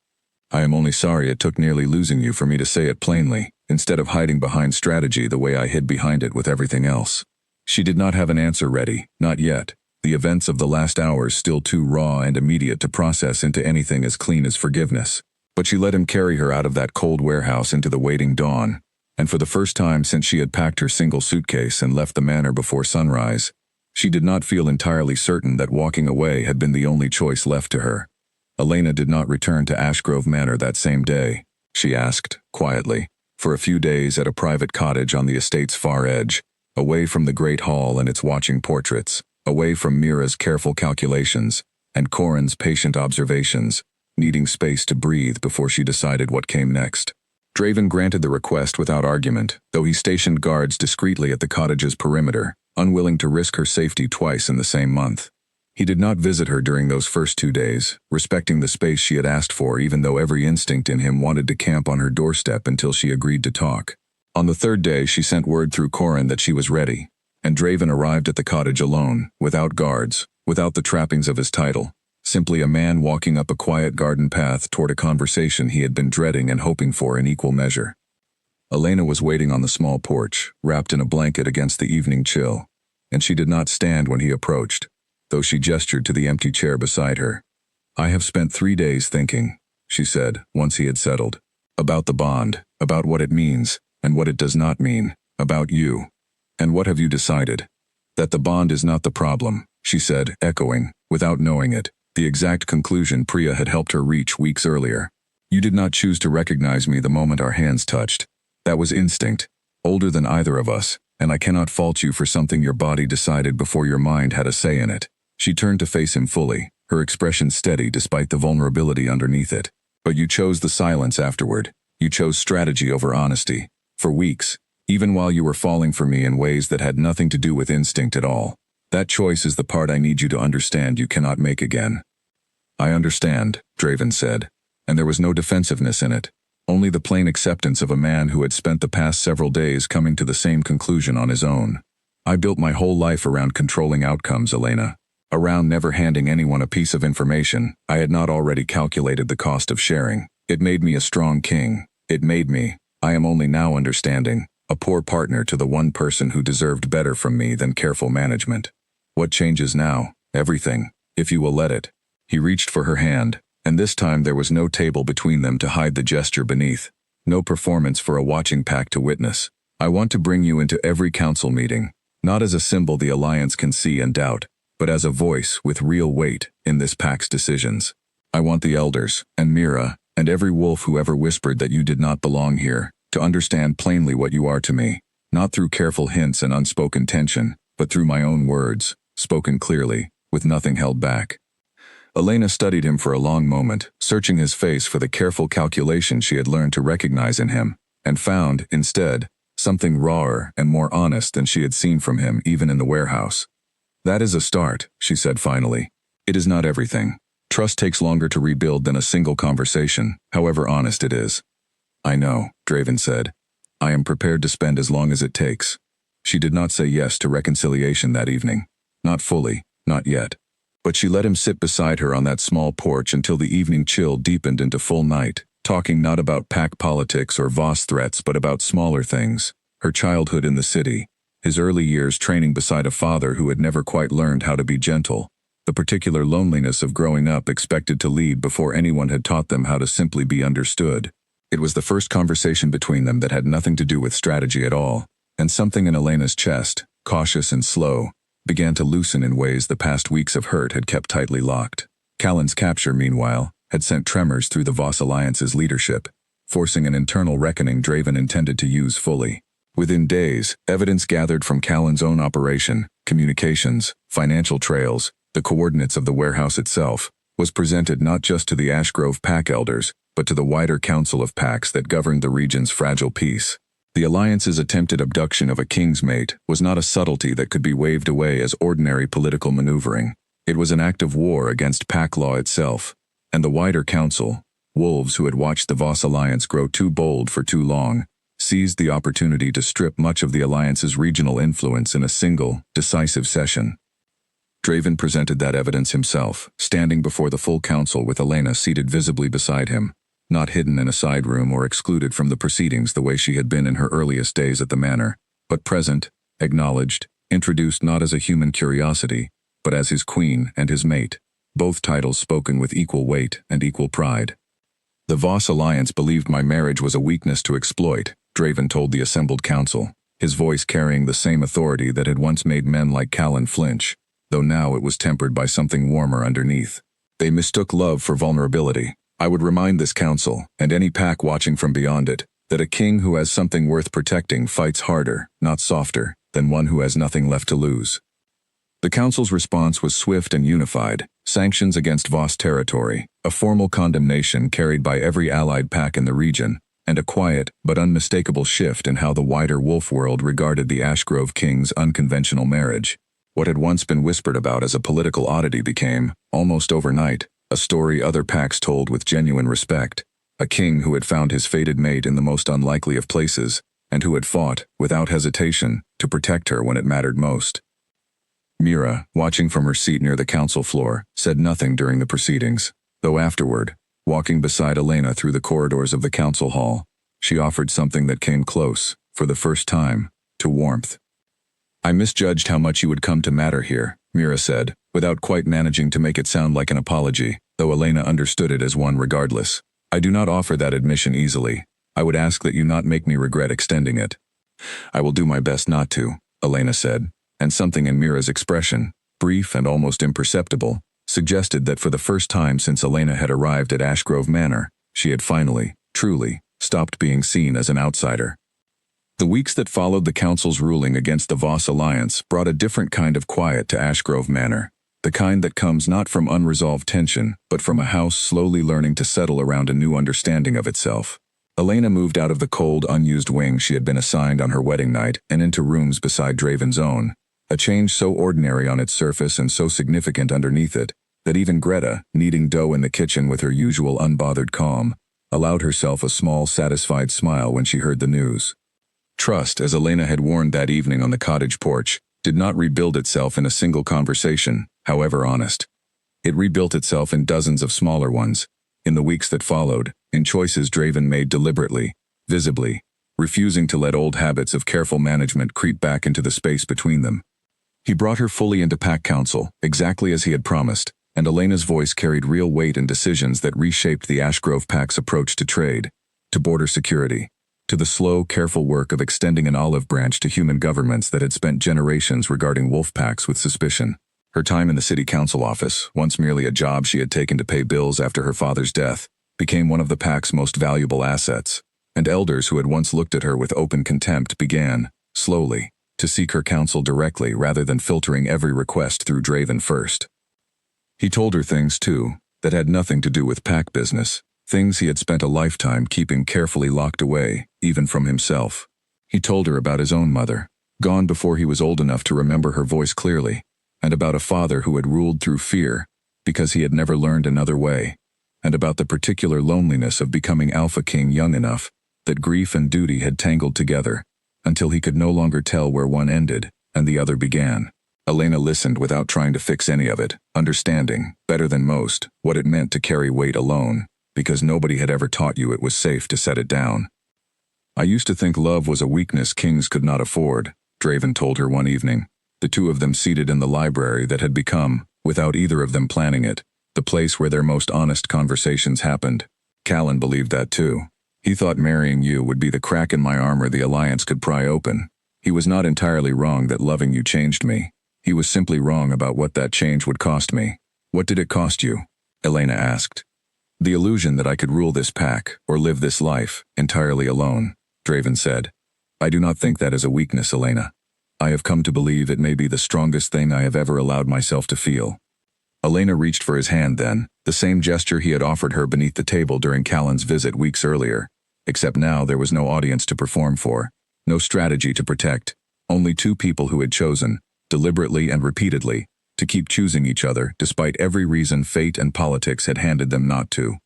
I am only sorry it took nearly losing you for me to say it plainly, instead of hiding behind strategy the way I hid behind it with everything else." She did not have an answer ready, not yet, the events of the last hours still too raw and immediate to process into anything as clean as forgiveness. But she let him carry her out of that cold warehouse into the waiting dawn, and for the first time since she had packed her single suitcase and left the manor before sunrise, she did not feel entirely certain that walking away had been the only choice left to her. Elena did not return to Ashgrove Manor that same day, she asked, quietly, for a few days at a private cottage on the estate's far edge, away from the great hall and its watching portraits, away from Mira's careful calculations, and Corin's patient observations, needing space to breathe before she decided what came next. Draven granted the request without argument, though he stationed guards discreetly at the cottage's perimeter, unwilling to risk her safety twice in the same month. He did not visit her during those first 2 days, respecting the space she had asked for even though every instinct in him wanted to camp on her doorstep until she agreed to talk. On the 3rd day she sent word through Corin that she was ready, and Draven arrived at the cottage alone, without guards, without the trappings of his title, simply a man walking up a quiet garden path toward a conversation he had been dreading and hoping for in equal measure. Elena was waiting on the small porch, wrapped in a blanket against the evening chill, and she did not stand when he approached, though she gestured to the empty chair beside her. "I have spent 3 days thinking," she said, once he had settled, "about the bond, about what it means, and what it does not mean, about you. And what have you decided?" "That the bond is not the problem," she said, echoing, without knowing it, the exact conclusion Priya had helped her reach weeks earlier. "You did not choose to recognize me the moment our hands touched. That was instinct, older than either of us, and I cannot fault you for something your body decided before your mind had a say in it." She turned to face him fully, her expression steady despite the vulnerability underneath it. "But you chose the silence afterward. You chose strategy over honesty. For weeks, even while you were falling for me in ways that had nothing to do with instinct at all. That choice is the part I need you to understand you cannot make again." "I understand," Draven said, and there was no defensiveness in it, only the plain acceptance of a man who had spent the past several days coming to the same conclusion on his own. "I built my whole life around controlling outcomes, Elena. Around never handing anyone a piece of information I had not already calculated the cost of sharing. It made me a strong king. It made me, I am only now understanding, a poor partner to the one person who deserved better from me than careful management. What changes now? Everything, if you will let it." He reached for her hand, and this time there was no table between them to hide the gesture beneath, no performance for a watching pack to witness. "I want to bring you into every council meeting, not as a symbol the Alliance can see and doubt, but as a voice with real weight in this pack's decisions. I want the elders, and Mira, and every wolf who ever whispered that you did not belong here, to understand plainly what you are to me, not through careful hints and unspoken tension, but through my own words, spoken clearly, with nothing held back." Elena studied him for a long moment, searching his face for the careful calculation she had learned to recognize in him, and found, instead, something rawer and more honest than she had seen from him even in the warehouse. "That is a start," she said finally. "It is not everything. Trust takes longer to rebuild than a single conversation, however honest it is." "I know," Draven said. "I am prepared to spend as long as it takes." She did not say yes to reconciliation that evening. Not fully, not yet. But she let him sit beside her on that small porch until the evening chill deepened into full night, talking not about pack politics or Voss threats but about smaller things, her childhood in the city, his early years training beside a father who had never quite learned how to be gentle, the particular loneliness of growing up expected to lead before anyone had taught them how to simply be understood. It was the first conversation between them that had nothing to do with strategy at all, and something in Elena's chest, cautious and slow, began to loosen in ways the past weeks of hurt had kept tightly locked. Callan's capture, meanwhile, had sent tremors through the Voss Alliance's leadership, forcing an internal reckoning Draven intended to use fully. Within days, evidence gathered from Callan's own operation, communications, financial trails, the coordinates of the warehouse itself, was presented not just to the Ashgrove pack elders, but to the wider council of packs that governed the region's fragile peace. The Alliance's attempted abduction of a king's mate was not a subtlety that could be waved away as ordinary political maneuvering. It was an act of war against pack law itself, and the wider council, wolves who had watched the Voss Alliance grow too bold for too long, seized the opportunity to strip much of the Alliance's regional influence in a single, decisive session. Draven presented that evidence himself, standing before the full council with Elena seated visibly beside him, not hidden in a side room or excluded from the proceedings the way she had been in her earliest days at the manor, but present, acknowledged, introduced not as a human curiosity, but as his queen and his mate, both titles spoken with equal weight and equal pride. The Voss Alliance believed my marriage was a weakness to exploit, Draven told the assembled council, his voice carrying the same authority that had once made men like Callan flinch, though now it was tempered by something warmer underneath. They mistook love for vulnerability. I would remind this council, and any pack watching from beyond it, that a king who has something worth protecting fights harder, not softer, than one who has nothing left to lose. The council's response was swift and unified: sanctions against Voss territory, a formal condemnation carried by every allied pack in the region, and a quiet but unmistakable shift in how the wider wolf world regarded the Ashgrove king's unconventional marriage. What had once been whispered about as a political oddity became, almost overnight, a story other packs told with genuine respect. A king who had found his fated mate in the most unlikely of places, and who had fought, without hesitation, to protect her when it mattered most. Mira, watching from her seat near the council floor, said nothing during the proceedings, though afterward, walking beside Elena through the corridors of the council hall, she offered something that came close, for the first time, to warmth. "I misjudged how much you would come to matter here," Mira said, without quite managing to make it sound like an apology, though Elena understood it as one regardless. "I do not offer that admission easily. I would ask that you not make me regret extending it." "I will do my best not to," Elena said, and something in Mira's expression, brief and almost imperceptible, suggested that for the first time since Elena had arrived at Ashgrove Manor, she had finally, truly, stopped being seen as an outsider. The weeks that followed the council's ruling against the Voss Alliance brought a different kind of quiet to Ashgrove Manor, the kind that comes not from unresolved tension, but from a house slowly learning to settle around a new understanding of itself. Elena moved out of the cold, unused wing she had been assigned on her wedding night and into rooms beside Draven's own, a change so ordinary on its surface and so significant underneath it, that even Greta, kneading dough in the kitchen with her usual unbothered calm, allowed herself a small, satisfied smile when she heard the news. Trust, as Elena had warned that evening on the cottage porch, did not rebuild itself in a single conversation, however honest. It rebuilt itself in dozens of smaller ones, in the weeks that followed, in choices Draven made deliberately, visibly, refusing to let old habits of careful management creep back into the space between them. He brought her fully into pack council, exactly as he had promised, and Elena's voice carried real weight in decisions that reshaped the Ashgrove pack's approach to trade, to border security, to the slow, careful work of extending an olive branch to human governments that had spent generations regarding wolf packs with suspicion. Her time in the city council office, once merely a job she had taken to pay bills after her father's death, became one of the pack's most valuable assets, and elders who had once looked at her with open contempt began, slowly, to seek her counsel directly rather than filtering every request through Draven first. He told her things, too, that had nothing to do with pack business, things he had spent a lifetime keeping carefully locked away, even from himself. He told her about his own mother, gone before he was old enough to remember her voice clearly, and about a father who had ruled through fear, because he had never learned another way, and about the particular loneliness of becoming Alpha King young enough that grief and duty had tangled together, until he could no longer tell where one ended and the other began. Elena listened without trying to fix any of it, understanding, better than most, what it meant to carry weight alone, because nobody had ever taught you it was safe to set it down. "I used to think love was a weakness kings could not afford," Draven told her one evening, the two of them seated in the library that had become, without either of them planning it, the place where their most honest conversations happened. "Callan believed that too. He thought marrying you would be the crack in my armor the Alliance could pry open. He was not entirely wrong that loving you changed me. He was simply wrong about what that change would cost me." "What did it cost you?" Elena asked. "The illusion that I could rule this pack, or live this life, entirely alone," Draven said. I do not think that is a weakness, Elena. I have come to believe it may be the strongest thing I have ever allowed myself to feel. Elena reached for his hand then, the same gesture he had offered her beneath the table during Callan's visit weeks earlier. Except now there was no audience to perform for, no strategy to protect, only two people who had chosen, deliberately and repeatedly, to keep choosing each other despite every reason fate and politics had handed them not to.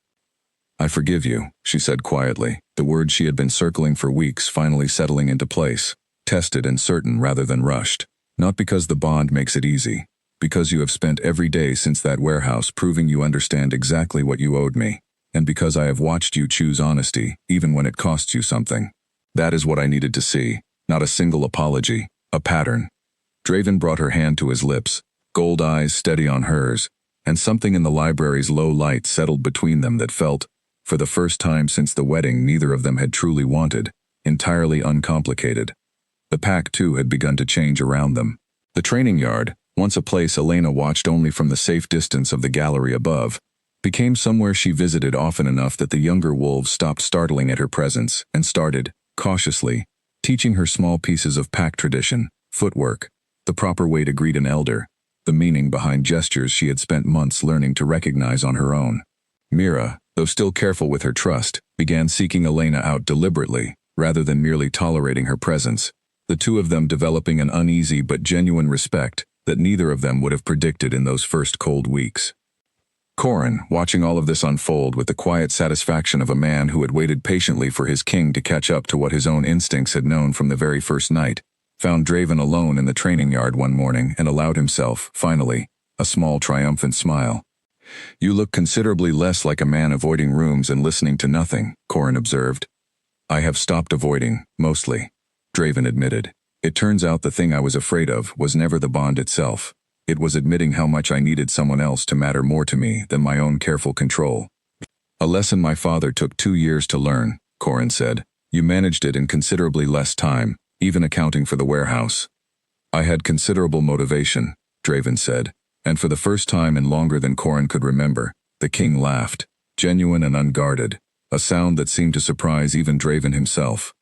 I forgive you, she said quietly, the words she had been circling for weeks finally settling into place, tested and certain rather than rushed. Not because the bond makes it easy, because you have spent every day since that warehouse proving you understand exactly what you owed me, and because I have watched you choose honesty, even when it costs you something. That is what I needed to see, not a single apology, a pattern. Draven brought her hand to his lips, gold eyes steady on hers, and something in the library's low light settled between them that felt, for the first time since the wedding neither of them had truly wanted, entirely uncomplicated. The pack, too, had begun to change around them. The training yard, once a place Elena watched only from the safe distance of the gallery above, became somewhere she visited often enough that the younger wolves stopped startling at her presence and started, cautiously, teaching her small pieces of pack tradition, footwork, the proper way to greet an elder, the meaning behind gestures she had spent months learning to recognize on her own. Mira, though still careful with her trust, began seeking Elena out deliberately, rather than merely tolerating her presence, the two of them developing an uneasy but genuine respect that neither of them would have predicted in those first cold weeks. Corin, watching all of this unfold with the quiet satisfaction of a man who had waited patiently for his king to catch up to what his own instincts had known from the very first night, found Draven alone in the training yard one morning and allowed himself, finally, a small triumphant smile. You look considerably less like a man avoiding rooms and listening to nothing, Corin observed. I have stopped avoiding, mostly, Draven admitted. It turns out the thing I was afraid of was never the bond itself. It was admitting how much I needed someone else to matter more to me than my own careful control. A lesson my father took 2 years to learn, Corin said. You managed it in considerably less time, even accounting for the warehouse. I had considerable motivation, Draven said, and for the first time in longer than Corin could remember, the king laughed, genuine and unguarded, a sound that seemed to surprise even Draven himself.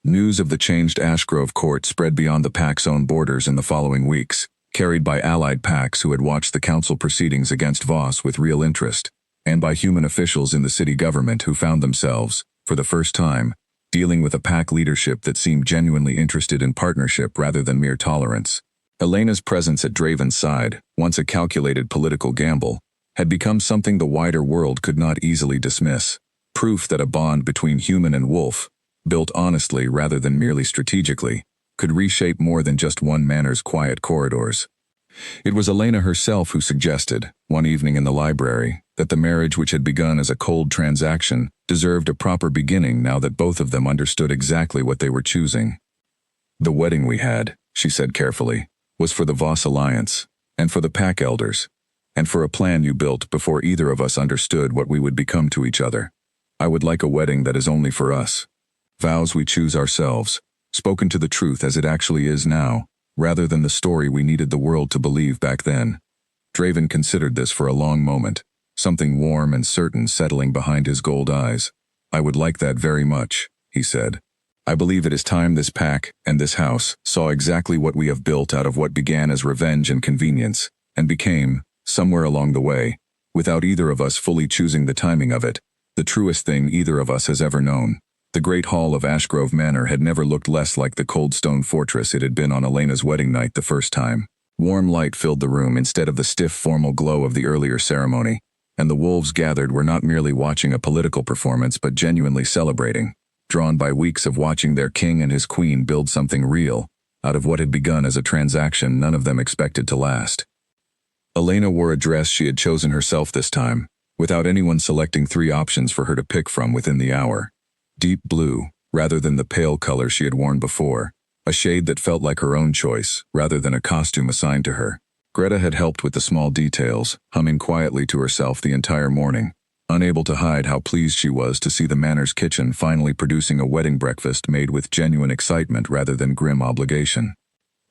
News of the changed Ashgrove court spread beyond the pack's own borders in the following weeks, carried by allied packs who had watched the council proceedings against Voss with real interest, and by human officials in the city government who found themselves, for the first time, dealing with a pack leadership that seemed genuinely interested in partnership rather than mere tolerance. Elena's presence at Draven's side, once a calculated political gamble, had become something the wider world could not easily dismiss, proof that a bond between human and wolf, built honestly rather than merely strategically, could reshape more than just one manor's quiet corridors. It was Elena herself who suggested, one evening in the library, that the marriage which had begun as a cold transaction deserved a proper beginning now that both of them understood exactly what they were choosing. The wedding we had, she said carefully, was for the Voss Alliance, and for the pack elders, and for a plan you built before either of us understood what we would become to each other. I would like a wedding that is only for us. Vows we choose ourselves, spoken to the truth as it actually is now, rather than the story we needed the world to believe back then. Draven considered this for a long moment, something warm and certain settling behind his gold eyes. I would like that very much, he said. I believe it is time this pack, and this house, saw exactly what we have built out of what began as revenge and convenience, and became, somewhere along the way, without either of us fully choosing the timing of it, the truest thing either of us has ever known. The great hall of Ashgrove Manor had never looked less like the cold stone fortress it had been on Elena's wedding night the first time. Warm light filled the room instead of the stiff formal glow of the earlier ceremony, and the wolves gathered were not merely watching a political performance but genuinely celebrating, drawn by weeks of watching their king and his queen build something real, out of what had begun as a transaction none of them expected to last. Elena wore a dress she had chosen herself this time, without anyone selecting 3 options for her to pick from within the hour. Deep blue, rather than the pale color she had worn before, a shade that felt like her own choice, rather than a costume assigned to her. Greta had helped with the small details, humming quietly to herself the entire morning, unable to hide how pleased she was to see the manor's kitchen finally producing a wedding breakfast made with genuine excitement rather than grim obligation.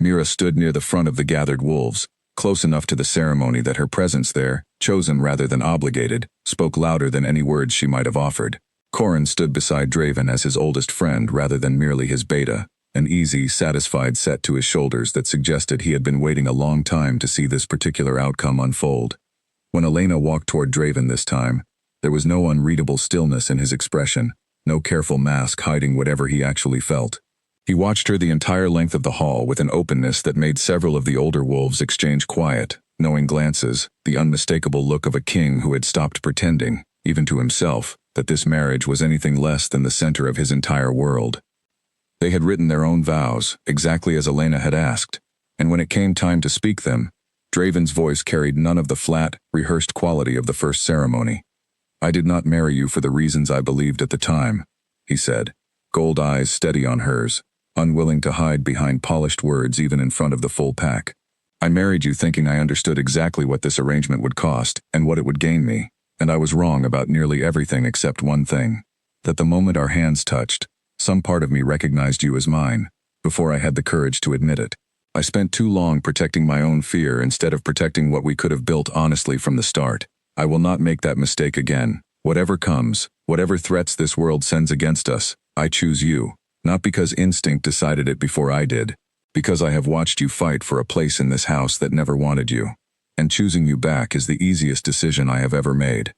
Mira stood near the front of the gathered wolves, close enough to the ceremony that her presence there, chosen rather than obligated, spoke louder than any words she might have offered. Corin stood beside Draven as his oldest friend rather than merely his beta, an easy, satisfied set to his shoulders that suggested he had been waiting a long time to see this particular outcome unfold. When Elena walked toward Draven this time, there was no unreadable stillness in his expression, no careful mask hiding whatever he actually felt. He watched her the entire length of the hall with an openness that made several of the older wolves exchange quiet, knowing glances, the unmistakable look of a king who had stopped pretending, even to himself, that this marriage was anything less than the center of his entire world. They had written their own vows, exactly as Elena had asked, and when it came time to speak them, Draven's voice carried none of the flat, rehearsed quality of the first ceremony. "I did not marry you for the reasons I believed at the time," he said, gold eyes steady on hers, unwilling to hide behind polished words even in front of the full pack. "I married you thinking I understood exactly what this arrangement would cost and what it would gain me, and I was wrong about nearly everything except one thing, that the moment our hands touched, some part of me recognized you as mine, before I had the courage to admit it. I spent too long protecting my own fear instead of protecting what we could have built honestly from the start. I will not make that mistake again. Whatever comes, whatever threats this world sends against us, I choose you, not because instinct decided it before I did, because I have watched you fight for a place in this house that never wanted you. And choosing you back is the easiest decision I have ever made."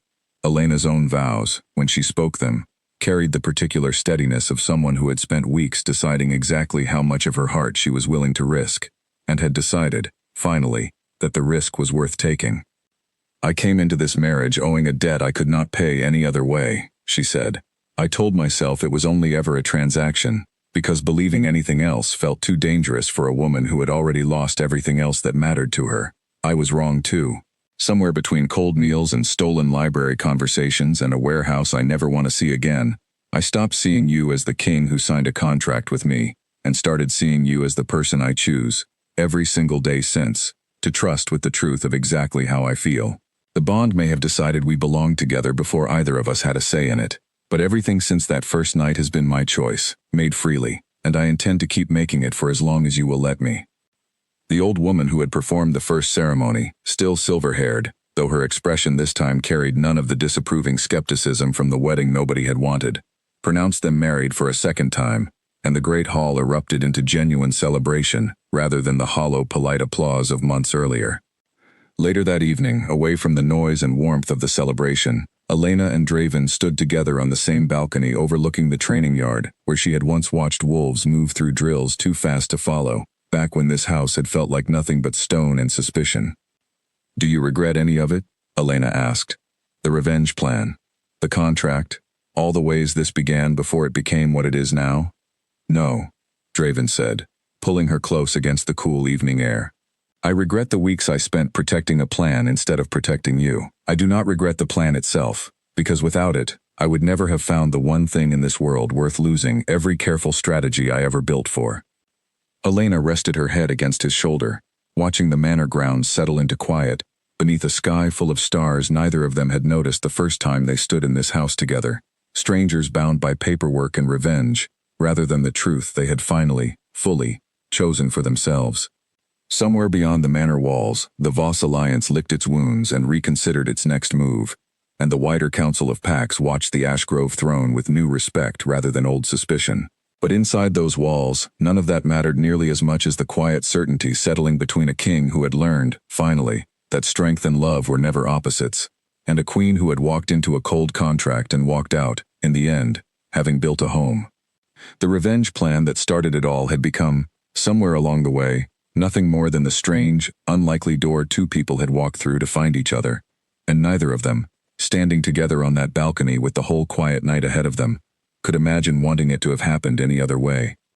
Elena's own vows, when she spoke them, carried the particular steadiness of someone who had spent weeks deciding exactly how much of her heart she was willing to risk, and had decided, finally, that the risk was worth taking. "I came into this marriage owing a debt I could not pay any other way," she said. "I told myself it was only ever a transaction, because believing anything else felt too dangerous for a woman who had already lost everything else that mattered to her. I was wrong too. Somewhere between cold meals and stolen library conversations and a warehouse I never want to see again, I stopped seeing you as the king who signed a contract with me, and started seeing you as the person I choose, every single day since, to trust with the truth of exactly how I feel. The bond may have decided we belonged together before either of us had a say in it, but everything since that first night has been my choice, made freely, and I intend to keep making it for as long as you will let me." The old woman who had performed the first ceremony, still silver-haired, though her expression this time carried none of the disapproving skepticism from the wedding nobody had wanted, pronounced them married for a second time, and the great hall erupted into genuine celebration rather than the hollow, polite applause of months earlier. Later that evening, away from the noise and warmth of the celebration, Elena and Draven stood together on the same balcony overlooking the training yard, where she had once watched wolves move through drills too fast to follow, back when this house had felt like nothing but stone and suspicion. "Do you regret any of it?" Elena asked. "The revenge plan, the contract, all the ways this began before it became what it is now?" "No," Draven said, pulling her close against the cool evening air. "I regret the weeks I spent protecting a plan instead of protecting you. I do not regret the plan itself, because without it, I would never have found the one thing in this world worth losing every careful strategy I ever built for." Elena rested her head against his shoulder, watching the manor grounds settle into quiet, beneath a sky full of stars neither of them had noticed the first time they stood in this house together, strangers bound by paperwork and revenge, rather than the truth they had finally, fully, chosen for themselves. Somewhere beyond the manor walls, the Voss Alliance licked its wounds and reconsidered its next move, and the wider council of Pax watched the Ashgrove throne with new respect rather than old suspicion. But inside those walls, none of that mattered nearly as much as the quiet certainty settling between a king who had learned, finally, that strength and love were never opposites, and a queen who had walked into a cold contract and walked out, in the end, having built a home. The revenge plan that started it all had become, somewhere along the way, nothing more than the strange, unlikely door two people had walked through to find each other, and neither of them, standing together on that balcony with the whole quiet night ahead of them, could imagine wanting it to have happened any other way.